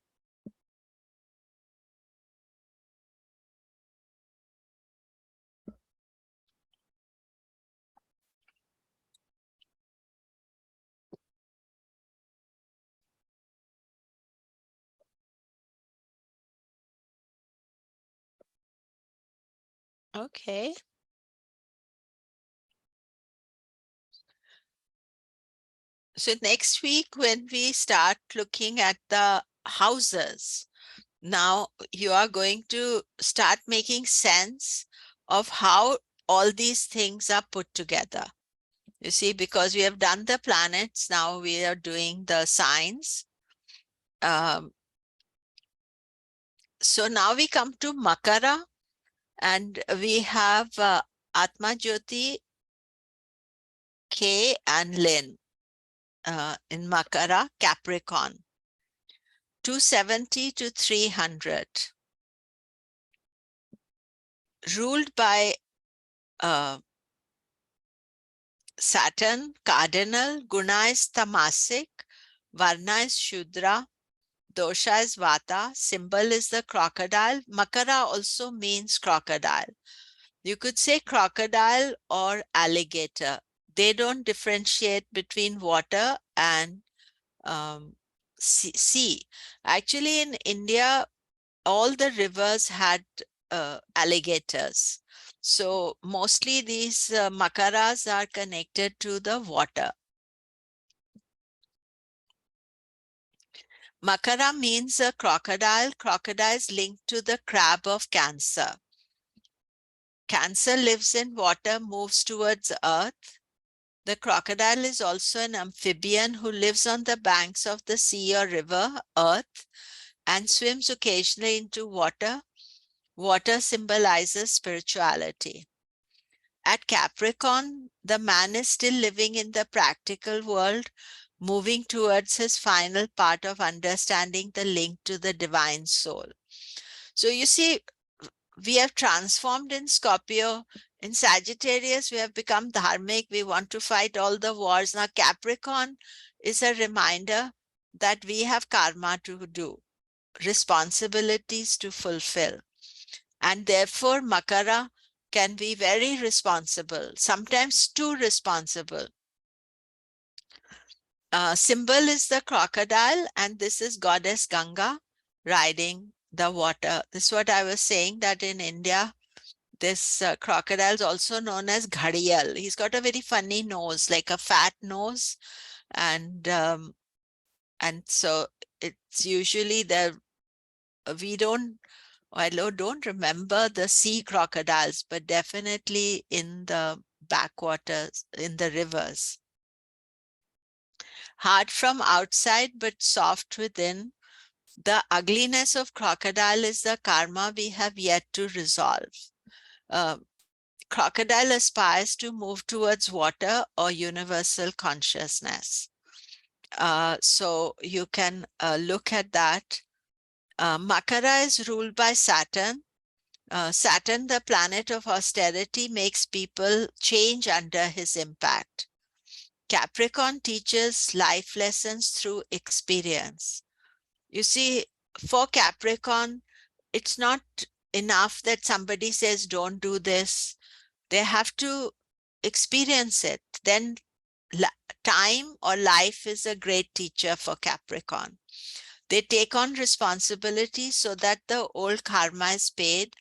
Okay. So next week, when we start looking at the houses, now you are going to start making sense of how all these things are put together. You see, because we have done the planets, now we are doing the signs. So now we come to Makara, and we have Atma Jyoti, K, and Lin in Makara, Capricorn, 270 to 300. Ruled by Saturn, cardinal, guna is tamasic, varna is shudra, dosha is vata, symbol is the crocodile. Makara also means crocodile. You could say crocodile or alligator. They don't differentiate between water and sea. Actually, in India, all the rivers had alligators. So mostly these makaras are connected to the water. Makara means a crocodile. Crocodile is linked to the crab of Cancer. Cancer lives in water, moves towards earth. The crocodile is also an amphibian who lives on the banks of the sea or river, earth, and swims occasionally into water. Water symbolizes spirituality. At Capricorn, the man is still living in the practical world, moving towards his final part of understanding the link to the divine soul. So you see, we have transformed in Scorpio. In Sagittarius, we have become dharmic. We want to fight all the wars. Now, Capricorn is a reminder that we have karma to do, responsibilities to fulfill. And therefore, Makara can be very responsible, sometimes too responsible. Symbol is the crocodile, and this is goddess Ganga riding the water. This is what I was saying, that in India, this crocodile is also known as Ghadiyal. He's got a very funny nose, like a fat nose, and so it's usually we don't, I don't remember the sea crocodiles, but definitely in the backwaters, in the rivers. Hard from outside, but soft within. The ugliness of crocodile is the karma we have yet to resolve. Crocodile aspires to move towards water or universal consciousness. So you can look at that. Makara is ruled by Saturn. Saturn, the planet of austerity, makes people change under his impact. Capricorn teaches life lessons through experience. You see, for Capricorn, it's not enough that somebody says, don't do this. They have to experience it. Then time or life is a great teacher for Capricorn. They take on responsibility so that the old karma is paid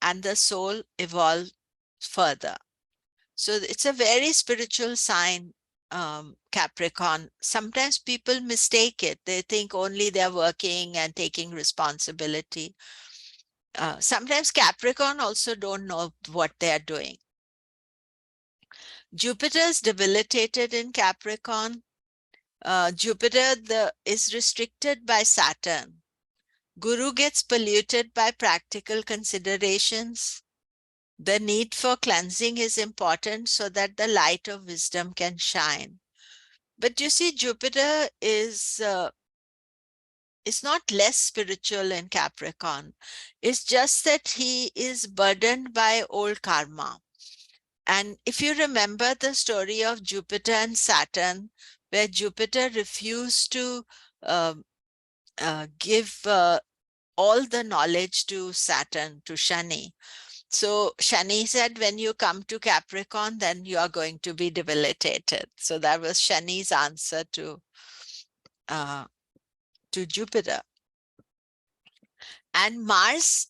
and the soul evolves further. So it's a very spiritual sign, Capricorn. Sometimes people mistake it. They think only they're working and taking responsibility. Sometimes Capricorn also don't know what they're doing. Jupiter is debilitated in Capricorn. Jupiter is restricted by Saturn. Guru gets polluted by practical considerations. The need for cleansing is important so that the light of wisdom can shine. But you see, Jupiter is not less spiritual in Capricorn. It's just that he is burdened by old karma. And if you remember the story of Jupiter and Saturn, where Jupiter refused to give all the knowledge to Saturn, to Shani. So Shani said, when you come to Capricorn, then you are going to be debilitated. So that was Shani's answer to Jupiter. And Mars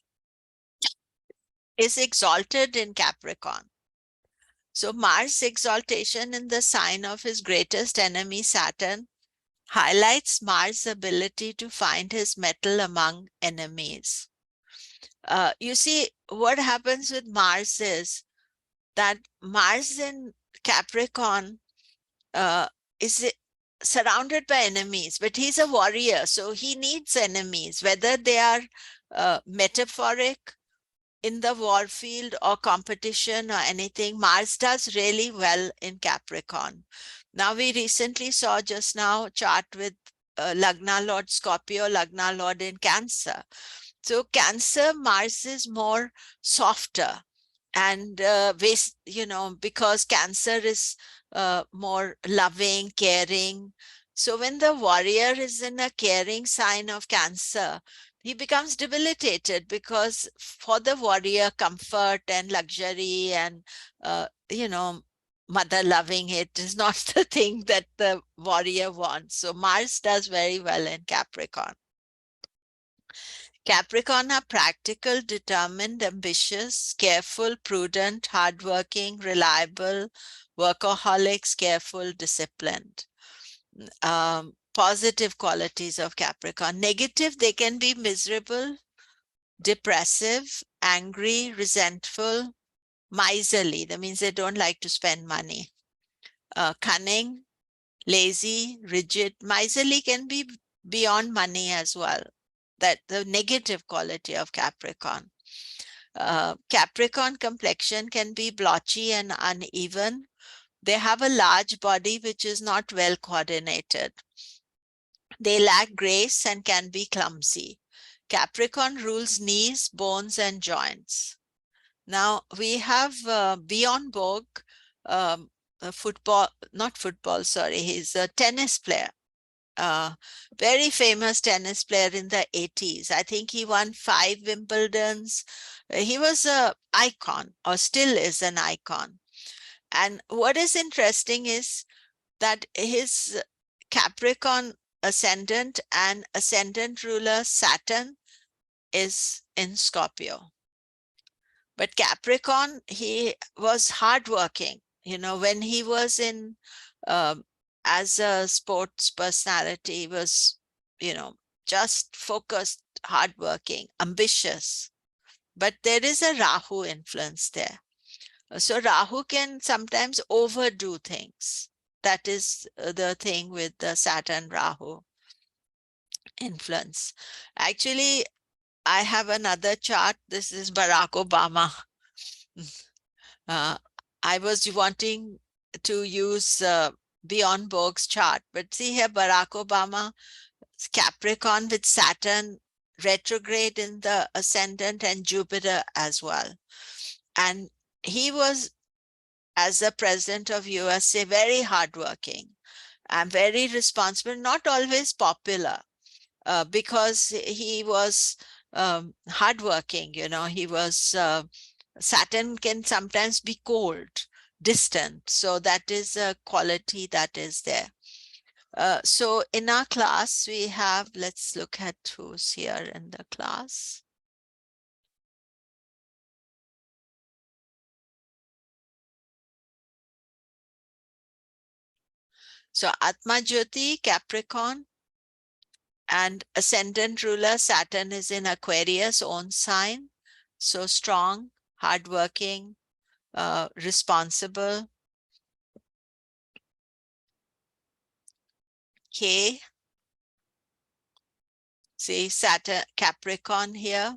is exalted in Capricorn. So Mars' exaltation in the sign of his greatest enemy, Saturn, highlights Mars' ability to find his mettle among enemies. You see, what happens with Mars is that Mars in Capricorn is surrounded by enemies, but he's a warrior, so he needs enemies, whether they are metaphoric in the war field or competition or anything. Mars does really well in Capricorn. Now, we recently saw just now a chart with Lagna Lord Scorpio, Lagna Lord in Cancer. So Cancer, Mars is more softer, and because Cancer is more loving, caring. So when the warrior is in a caring sign of Cancer, he becomes debilitated, because for the warrior, comfort and luxury and mother loving it is not the thing that the warrior wants. So Mars does very well in Capricorn. Capricorn are practical, determined, ambitious, careful, prudent, hardworking, reliable, workaholics, careful, disciplined. Positive qualities of Capricorn. Negative, they can be miserable, depressive, angry, resentful, miserly. That means they don't like to spend money. Cunning, lazy, rigid. Miserly can be beyond money as well. That the negative quality of Capricorn. Capricorn complexion can be blotchy and uneven. They have a large body which is not well coordinated. They lack grace and can be clumsy. Capricorn rules knees, bones, and joints. Now we have Bjorn Borg, he's a tennis player. Very famous tennis player in the 80s. I think he won 5 Wimbledons. He was an icon, or still is an icon. And what is interesting is that his Capricorn ascendant and ascendant ruler Saturn is in Scorpio. But Capricorn, he was hardworking. When he was in as a sports personality, was, just focused, hardworking, ambitious. But there is a Rahu influence there. So Rahu can sometimes overdo things. That is the thing with the Saturn Rahu influence. Actually, I have another chart. This is Barack Obama. I was wanting to use Bjorn Borg's chart, but see here, Barack Obama, Capricorn with Saturn retrograde in the ascendant and Jupiter as well. And he was, as a president of USA, very hardworking and very responsible, not always popular, because he was hardworking. He was, Saturn can sometimes be cold, distant. So that is a quality that is there. So in our class, we have, let's look at who's here in the class. So Atma Jyoti, Capricorn, and ascendant ruler Saturn is in Aquarius, own sign. So strong, hardworking, responsible. K, see Saturn, Capricorn here,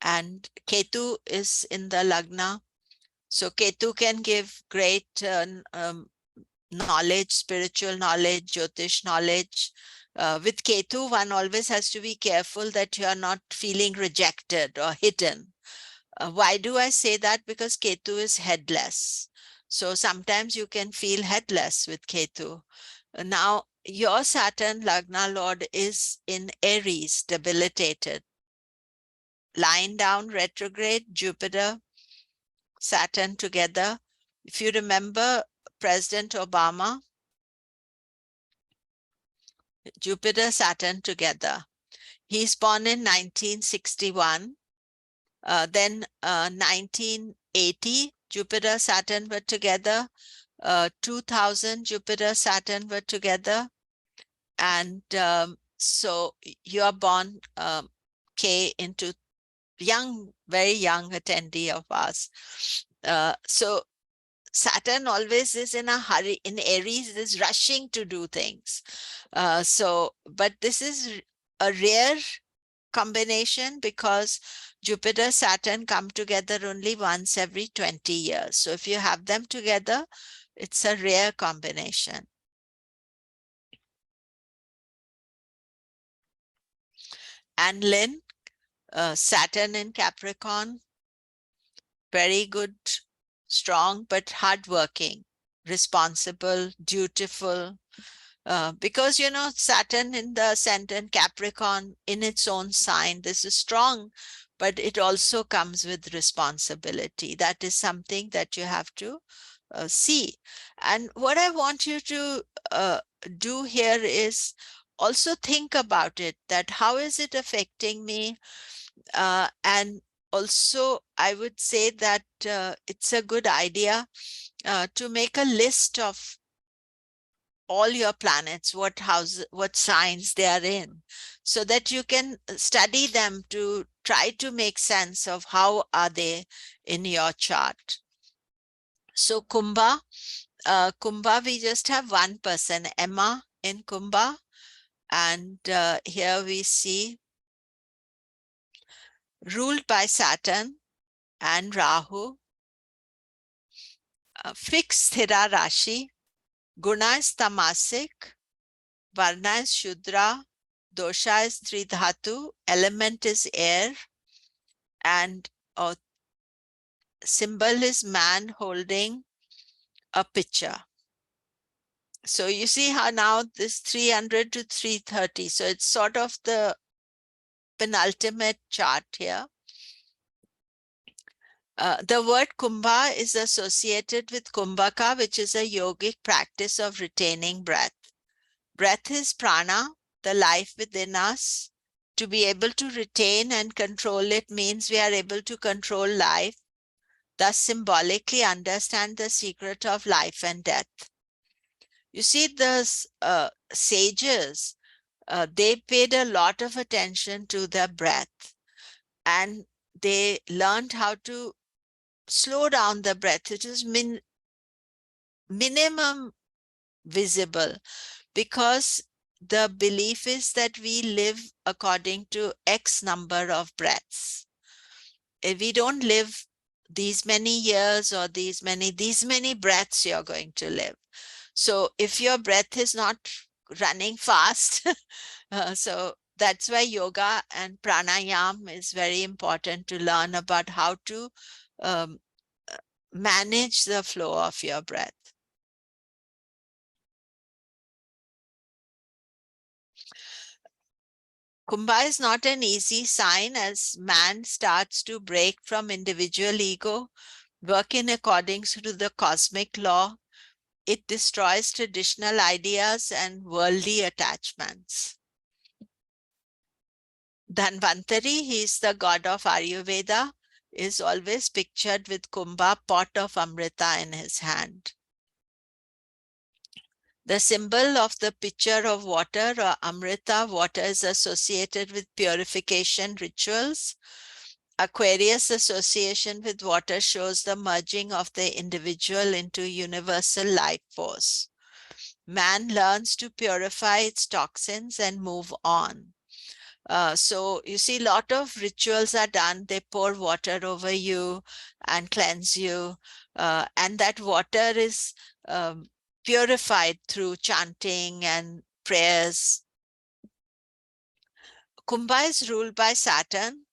and Ketu is in the Lagna. So Ketu can give great knowledge, spiritual knowledge, Jyotish knowledge. With Ketu, one always has to be careful that you are not feeling rejected or hidden. Why do I say that? Because Ketu is headless. So sometimes you can feel headless with Ketu. Now, your Saturn Lagna Lord is in Aries, debilitated. Lying down retrograde, Jupiter, Saturn together. If you remember President Obama, Jupiter, Saturn together. He's born in 1961. Then 1980, Jupiter, Saturn were together. 2000, Jupiter, Saturn were together. And so you're born, K, into young, very young attendee of ours. So Saturn always is in a hurry. In Aries, is rushing to do things. But this is a rare combination because Jupiter, Saturn come together only once every 20 years. So if you have them together, it's a rare combination. And Lynn, Saturn in Capricorn, very good, strong, but hardworking, responsible, dutiful. Because, you know, Saturn in the ascendant Capricorn in its own sign, this is strong, but it also comes with responsibility. That is something that you have to see. And what I want you to do here is also think about it, that how is it affecting me? And also, I would say that it's a good idea to make a list of all your planets, what house, what signs they are in, so that you can study them to try to make sense of how are they in your chart. So Kumbha, Kumbha, we just have one person, Emma in Kumbha. And here we see ruled by Saturn and Rahu, fixed Sthira Rashi, Guna is Tamasic, Varna is Shudra, Dosha is Tridhatu, element is air, and symbol is man holding a pitcher. So you see how now this 300 to 330, so it's sort of the penultimate chart here. The word Kumbha is associated with Kumbhaka, which is a yogic practice of retaining breath. Breath is prana, the life within us. To be able to retain and control it means we are able to control life, thus symbolically understand the secret of life and death. You see, the sages, they paid a lot of attention to their breath, and they learned how to slow down the breath. It is minimum visible, because the belief is that we live according to X number of breaths. If we don't live these many years or these many breaths you're going to live. So if your breath is not running fast, so that's why yoga and pranayam is very important, to learn about how to manage the flow of your breath. Kumbha is not an easy sign, as man starts to break from individual ego, work in accordance to the cosmic law. It destroys traditional ideas and worldly attachments. Dhanvantari, he is the god of Ayurveda, is always pictured with Kumbha, pot of Amrita in his hand. The symbol of the pitcher of water, or Amrita, water, is associated with purification rituals. Aquarius association with water shows the merging of the individual into universal life force. Man learns to purify its toxins and move on. So you see, a lot of rituals are done. They pour water over you and cleanse you. And that water is purified through chanting and prayers. Kumbha is ruled by Saturn.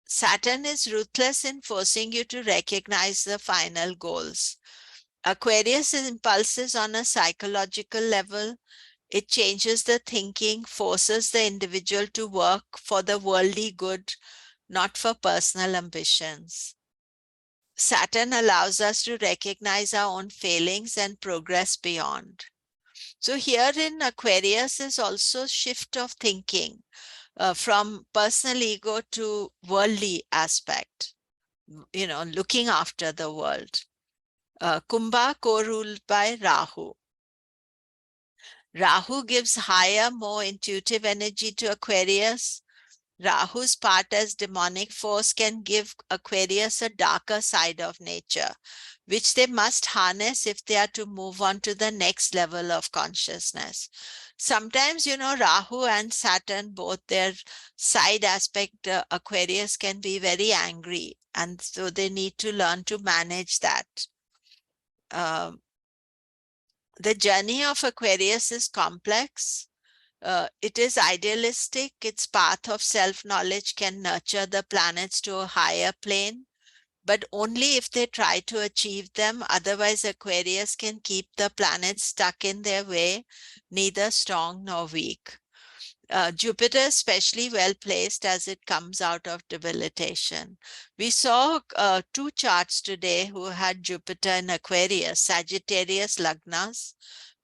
Saturn is ruthless in forcing you to recognize the final goals. Aquarius impulses on a psychological level. It changes the thinking, forces the individual to work for the worldly good, not for personal ambitions. Saturn allows us to recognize our own failings and progress beyond. So here in Aquarius is also shift of thinking. from personal ego to worldly aspect, looking after the world. Kumbha co-ruled by Rahu. Rahu gives higher, more intuitive energy to Aquarius. Rahu's part as demonic force can give Aquarius a darker side of nature, which they must harness if they are to move on to the next level of consciousness. Sometimes, Rahu and Saturn, both their side aspect, Aquarius can be very angry, and so they need to learn to manage that. The journey of Aquarius is complex. It is idealistic. Its path of self-knowledge can nurture the planets to a higher plane, but only if they try to achieve them. Otherwise, Aquarius can keep the planets stuck in their way, neither strong nor weak. Jupiter especially well placed as it comes out of debilitation. We saw two charts today who had Jupiter in Aquarius, Sagittarius Lagnas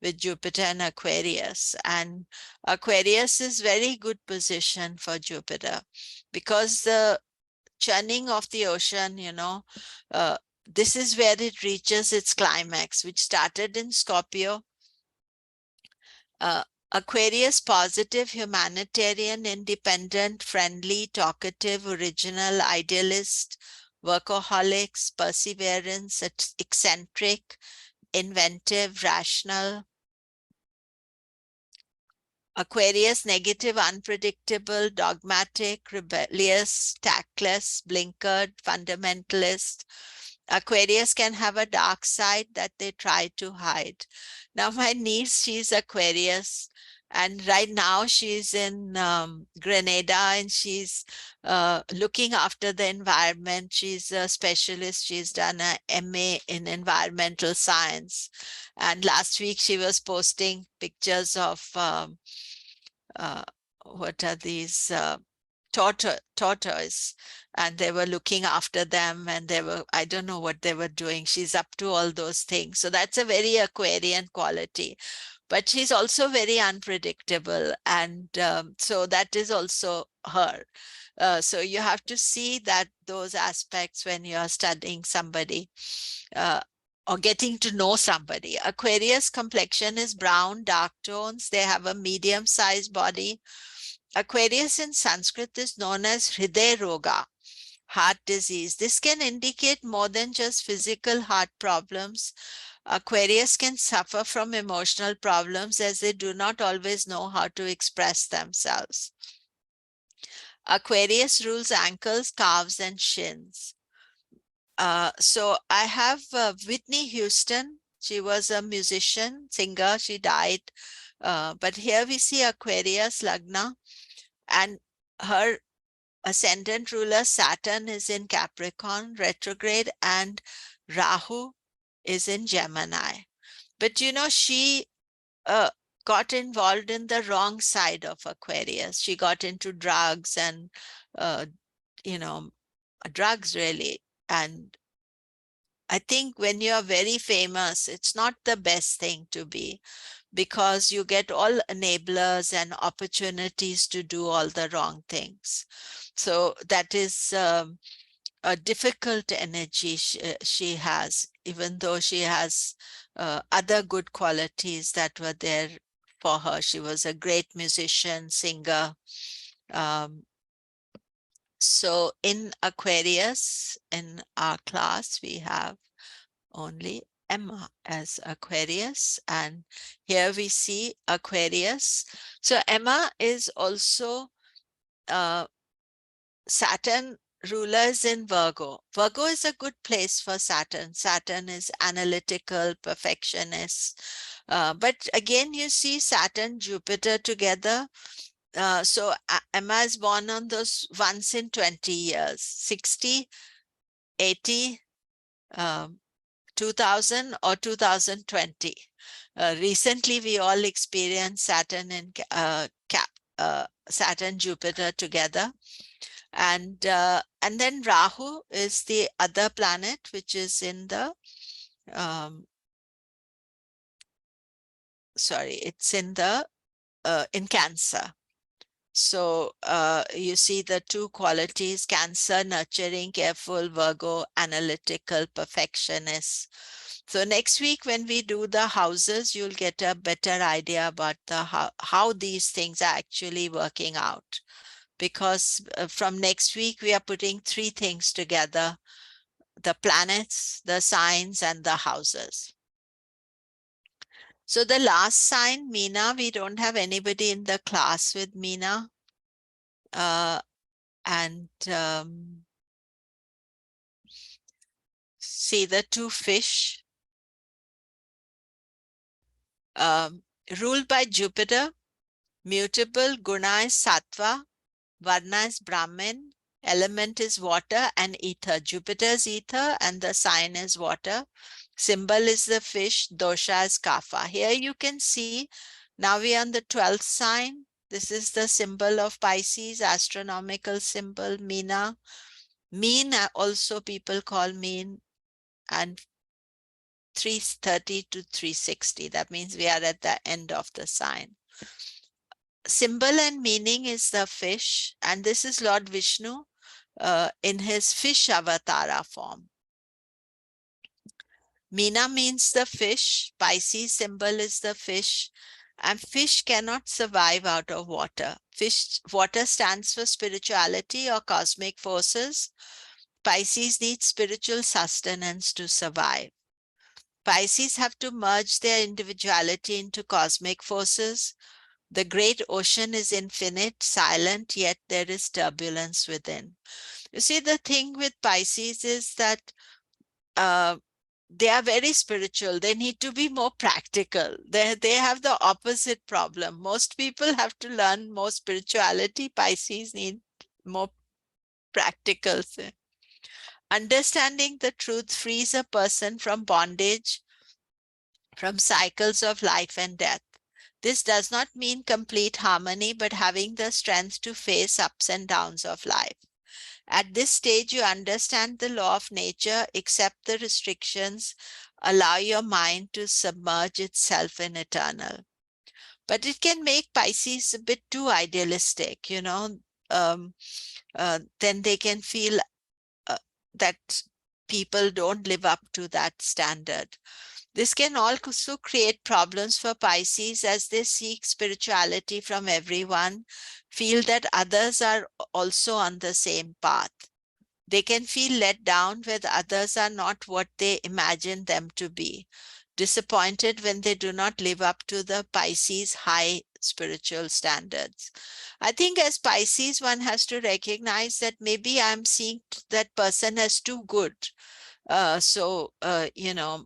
with Jupiter and Aquarius. And Aquarius is very good position for Jupiter because the churning of the ocean, this is where it reaches its climax, which started in Scorpio. Aquarius, positive, humanitarian, independent, friendly, talkative, original, idealist, workaholics, perseverance, eccentric, inventive, rational. Aquarius, negative, unpredictable, dogmatic, rebellious, tactless, blinkered, fundamentalist. Aquarius can have a dark side that they try to hide. Now, my niece, she's Aquarius, and right now she's in Grenada, and she's looking after the environment. She's a specialist. She's done a MA in environmental science. And last week she was posting pictures of what are these tortoise, and they were looking after them, and they were, I don't know what they were doing. She's up to all those things. So that's a very Aquarian quality, but she's also very unpredictable, and so that is also her. So you have to see that those aspects when you're studying somebody or getting to know somebody. Aquarius complexion is brown, dark tones. They have a medium-sized body. Aquarius in Sanskrit is known as Hriday Roga, heart disease. This can indicate more than just physical heart problems. Aquarius can suffer from emotional problems as they do not always know how to express themselves. Aquarius rules ankles, calves, and shins. So I have Whitney Houston. She was a musician, singer. She died. But here we see Aquarius Lagna, and her ascendant ruler Saturn is in Capricorn retrograde, and Rahu is in Gemini. But she got involved in the wrong side of Aquarius. She got into drugs and drugs really. And I think when you're very famous, it's not the best thing to be, because you get all enablers and opportunities to do all the wrong things. So that is a difficult energy she has, even though she has other good qualities that were there for her. She was a great musician, singer. So in Aquarius, in our class, we have only Emma as Aquarius, and here we see Aquarius. So Emma is also Saturn rulers in Virgo. Virgo is a good place for Saturn. Saturn is analytical, perfectionist. But again, you see Saturn, Jupiter together. So Emma is born on those once in 20 years, 60, 80, 2000 or 2020. Recently, we all experienced Saturn and Saturn, Jupiter together. And then Rahu is the other planet, which is in the, it's in the, in Cancer. So you see the two qualities: Cancer, nurturing, careful; Virgo, analytical, perfectionist. So next week when we do the houses, you'll get a better idea about the how these things are actually working out. Because from next week, we are putting three things together: the planets, the signs, and the houses. So the last sign, Meena, we don't have anybody in the class with Meena. And see the two fish, ruled by Jupiter, mutable. Guna is Sattva, Varna is Brahmin, element is water and ether. Jupiter is ether and the sign is water. Symbol is the fish, dosha is kapha. Here you can see, now we are on the 12th sign. This is the symbol of Pisces, astronomical symbol, Meena. Mean also people call mean, and 330 to 360. That means we are at the end of the sign. Symbol and meaning is the fish, and this is Lord Vishnu in his fish avatara form. Meena means the fish. Pisces symbol is the fish, and fish cannot survive out of water. Water stands for spirituality or cosmic forces. Pisces needs spiritual sustenance to survive. Pisces have to merge their individuality into cosmic forces. The great ocean is infinite, silent, yet there is turbulence within. You see, the thing with Pisces is that they are very spiritual. They need to be more practical. They have the opposite problem. Most people have to learn more spirituality. Pisces need more practical. Understanding the truth frees a person from bondage, from cycles of life and death. This does not mean complete harmony, but having the strength to face ups and downs of life. At this stage, you understand the law of nature, accept the restrictions, allow your mind to submerge itself in eternal. But it can make Pisces a bit too idealistic, you know. Then they can feel that people don't live up to that standard. This can also create problems for Pisces as they seek spirituality from everyone, feel that others are also on the same path. They can feel let down when others are not what they imagine them to be, disappointed when they do not live up to the Pisces high spiritual standards. I think as Pisces, one has to recognize that maybe I'm seeing that person as too good. You know,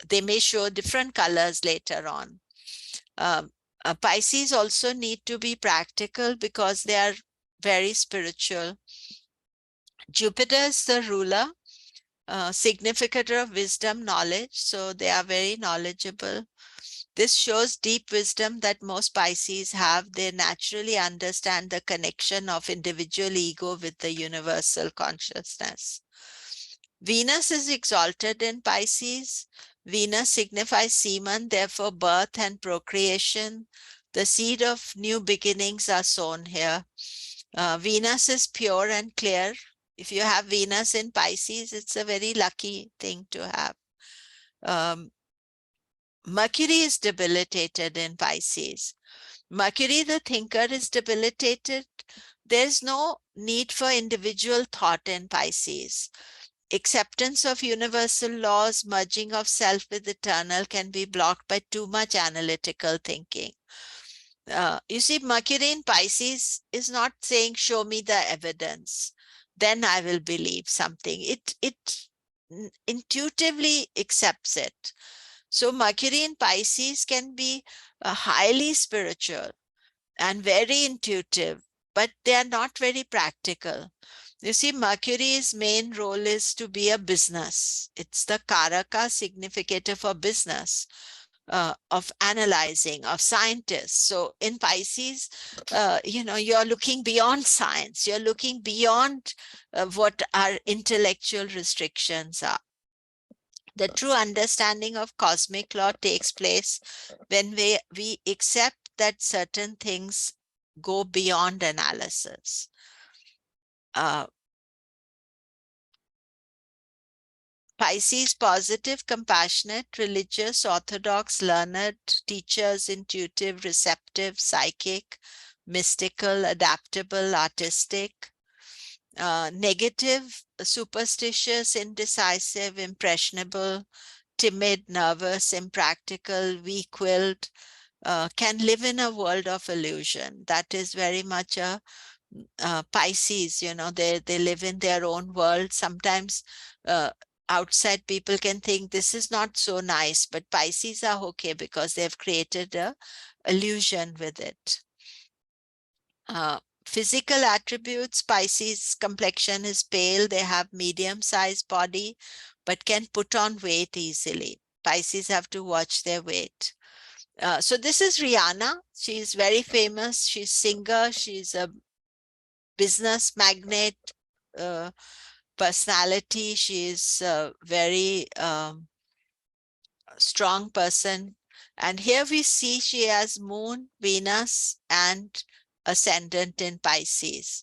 they may show different colors later on. Pisces also need to be practical because they are very spiritual. Jupiter is the ruler, significator of wisdom, knowledge, so they are very knowledgeable. This shows deep wisdom that most Pisces have. They naturally understand the connection of individual ego with the universal consciousness. Venus is exalted in Pisces. Venus signifies semen, therefore birth and procreation. The seed of new beginnings are sown here. Venus is pure and clear. If you have Venus in Pisces, it's a very lucky thing to have. Mercury is debilitated in Pisces. Mercury, the thinker, is debilitated. There's no need for individual thought in Pisces. Acceptance of universal laws, merging of self with eternal can be blocked by too much analytical thinking. You see, Mercury in Pisces is not saying, show me the evidence, then I will believe something. It intuitively accepts it. So Mercury in Pisces can be highly spiritual and very intuitive, but they are not very practical. You see, Mercury's main role is to be a business. It's the Karaka significator for business, of analyzing, of scientists. So in Pisces, you know, you're looking beyond science. You're looking beyond what our intellectual restrictions are. The true understanding of cosmic law takes place when we accept that certain things go beyond analysis. Pisces, positive, compassionate, religious, orthodox, learned, teachers, intuitive, receptive, psychic, mystical, adaptable, artistic. Negative, superstitious, indecisive, impressionable, timid, nervous, impractical, weak-willed, can live in a world of illusion. That is very much a Pisces, you know, they live in their own world. Sometimes outside people can think this is not so nice, but Pisces are okay because they've created a illusion with it. Physical attributes, Pisces complexion is pale. They have medium-sized body, but can put on weight easily. Pisces have to watch their weight. So this is Rihanna. She's very famous. She's singer. She's a business magnate personality. She's a very strong person. And here we see she has Moon, Venus, and ascendant in Pisces.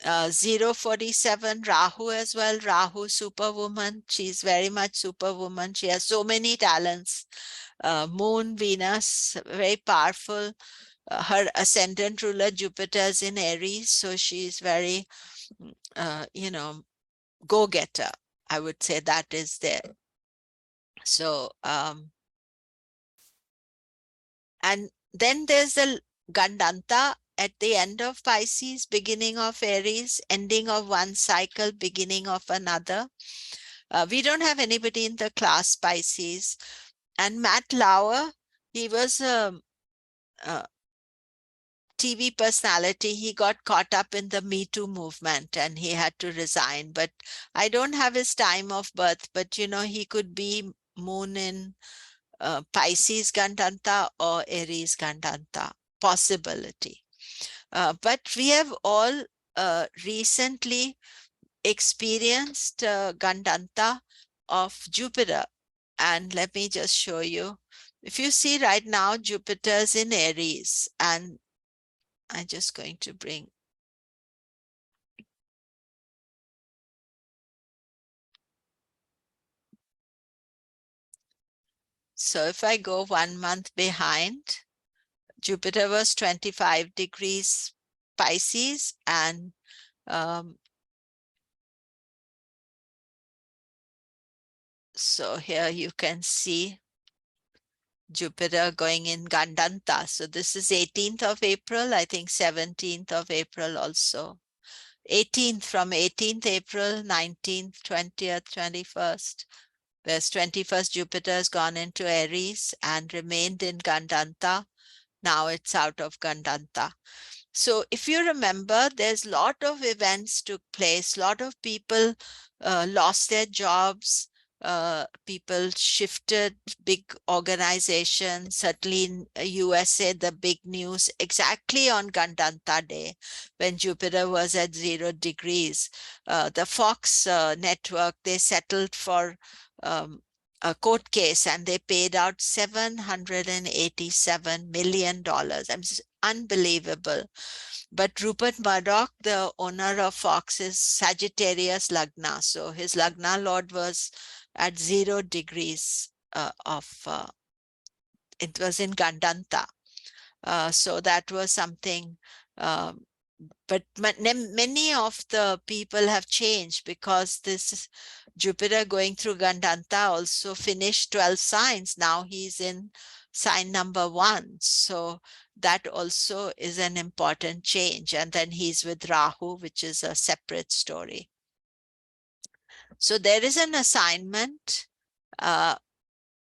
047 Rahu as well. Rahu, superwoman. She's very much superwoman. She has so many talents. Moon, Venus, very powerful. Her ascendant ruler Jupiter is in Aries, so she's very, you know, go-getter. I would say that is there. So, and then there's the Gandanta at the end of Pisces, beginning of Aries, ending of one cycle, beginning of another. We don't have anybody in the class Pisces. And Matt Lauer, he was a TV personality. He got caught up in the Me Too movement and he had to resign. But I don't have his time of birth, but you know, he could be Moon in Pisces Gandanta or Aries Gandanta, possibility. But we have all recently experienced Gandanta of Jupiter. And let me just show you. If you see right now, Jupiter's in Aries, and I'm just going to bring. So if I go 1 month behind, Jupiter was 25 degrees Pisces, and so here you can see Jupiter going in Gandanta. So this is 18th of April, I think 17th of April also. 18th, from 18th April, 19th, 20th, 21st. Whereas 21st, Jupiter has gone into Aries and remained in Gandanta. Now it's out of Gandanta. So if you remember, there's a lot of events took place, a lot of people lost their jobs, people shifted, big organizations, certainly in USA, the big news exactly on Gandanta Day, when Jupiter was at 0 degrees. The Fox network, they settled for a court case and they paid out $787 million. Unbelievable. But Rupert Murdoch, the owner of Fox, is Sagittarius Lagna. So his Lagna Lord was at 0 degrees it was in Gandanta. So that was something. But many of the people have changed because this Jupiter going through Gandanta also finished 12 signs. Now he's in sign number 1. So that also is an important change. And then he's with Rahu, which is a separate story. So there is an assignment.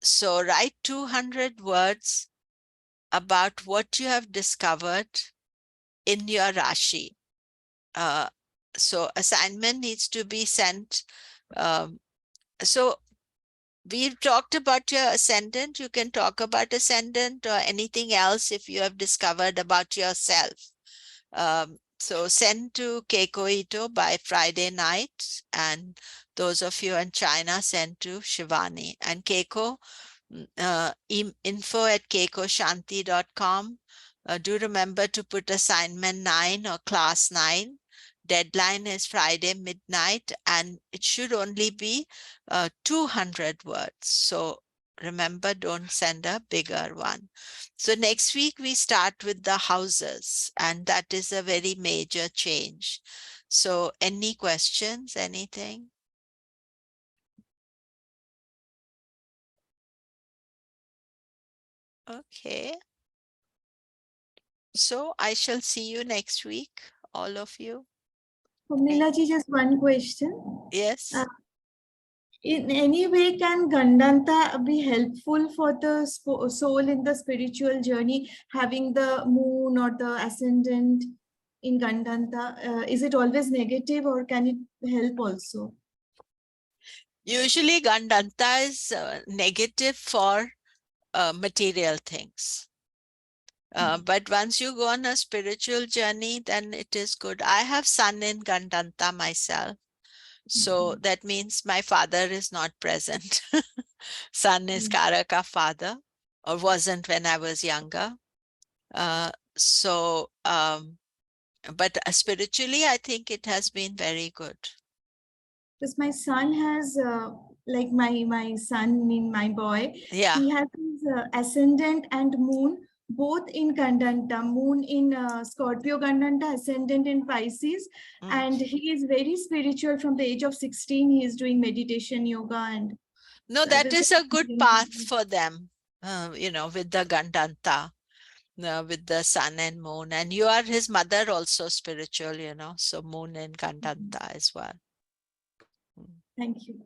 So write 200 words about what you have discovered in your Rashi. So assignment needs to be sent. So we've talked about your ascendant. You can talk about ascendant or anything else if you have discovered about yourself. So send to Keiko Ito by Friday night. And those of you in China, send to Shivani. And Keiko, info@keikoshanti.com. Do remember to put assignment 9 or class 9. Deadline is Friday midnight, and it should only be 200 words. So remember, don't send a bigger one. So next week we start with the houses, and that is a very major change. So any questions, anything? Okay. So I shall see you next week, all of you. Mila ji, just one question. Yes. In any way, can Gandanta be helpful for the soul in the spiritual journey, having the moon or the ascendant in Gandanta? Is it always negative, or can it help also? Usually Gandanta is negative for material things. But once you go on a spiritual journey, then it is good. I have sun in Gandanta myself. So that means my father is not present. Sun is Karaka father, or wasn't when I was younger. So, but spiritually, I think it has been very good. Because my son has, like my son, mean my boy, Yeah. he has his ascendant and moon both in Gandanta, moon in Scorpio Gandanta, ascendant in Pisces, and he is very spiritual from the age of 16. He is doing meditation, yoga, and No, so I that was is just a good path thinking, for them, with the Gandanta, with the sun and moon. And you are his mother also spiritual, so moon and Gandanta as well. thank you.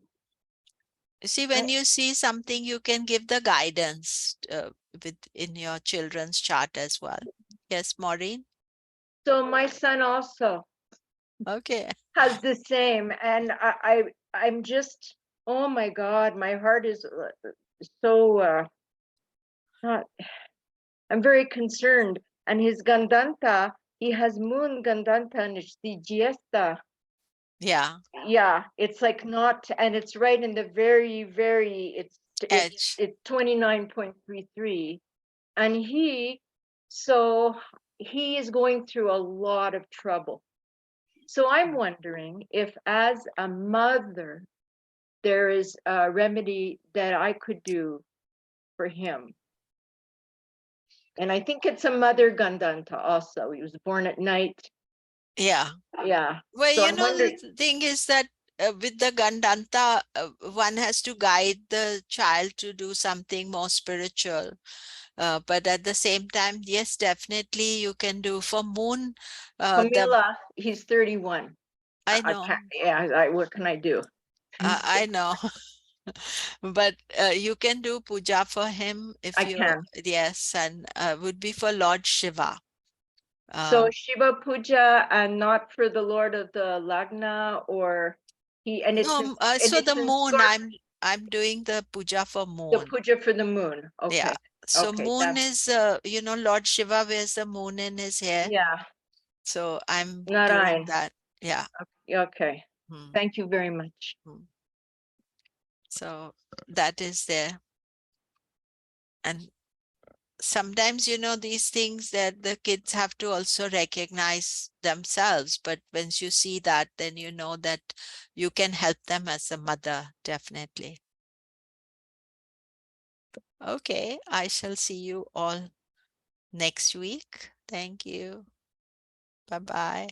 You see, when you see something, you can give the guidance in your children's chart as well. Yes, Maureen? So my son also Okay. has the same, and I'm just, oh my God, my heart is so not. I'm very concerned. And his Gandanta, he has moon Gandanta and Giesta. Yeah. Yeah, it's like not, and it's right in the very, it's Edge. 29.33, and he is going through a lot of trouble. So I'm wondering if, as a mother, there is a remedy that I could do for him. And I think it's a mother Gandanta also. He was born at night. Yeah. Yeah. Well, So I'm wondering, the thing is that with the Gandanta, one has to guide the child to do something more spiritual. But at the same time, yes, definitely you can do for moon. Camila, he's 31. I know. What can I do? I know. But you can do puja for him if I you, can. yes, and would be for Lord Shiva. So Shiva puja, and not for the Lord of the Lagna, or No, so the moon, I'm doing the puja for the moon. puja for the moon. Okay. Yeah. So Okay, moon is, Lord Shiva wears the moon in his hair. Yeah. So I'm doing Narayan. that. Yeah. Okay. Hmm. Thank you very much. So that is there. And sometimes, these things that the kids have to also recognize themselves. But once you see that, then you know that you can help them as a mother, definitely. Okay, I shall see you all next week. Thank you. Bye-bye.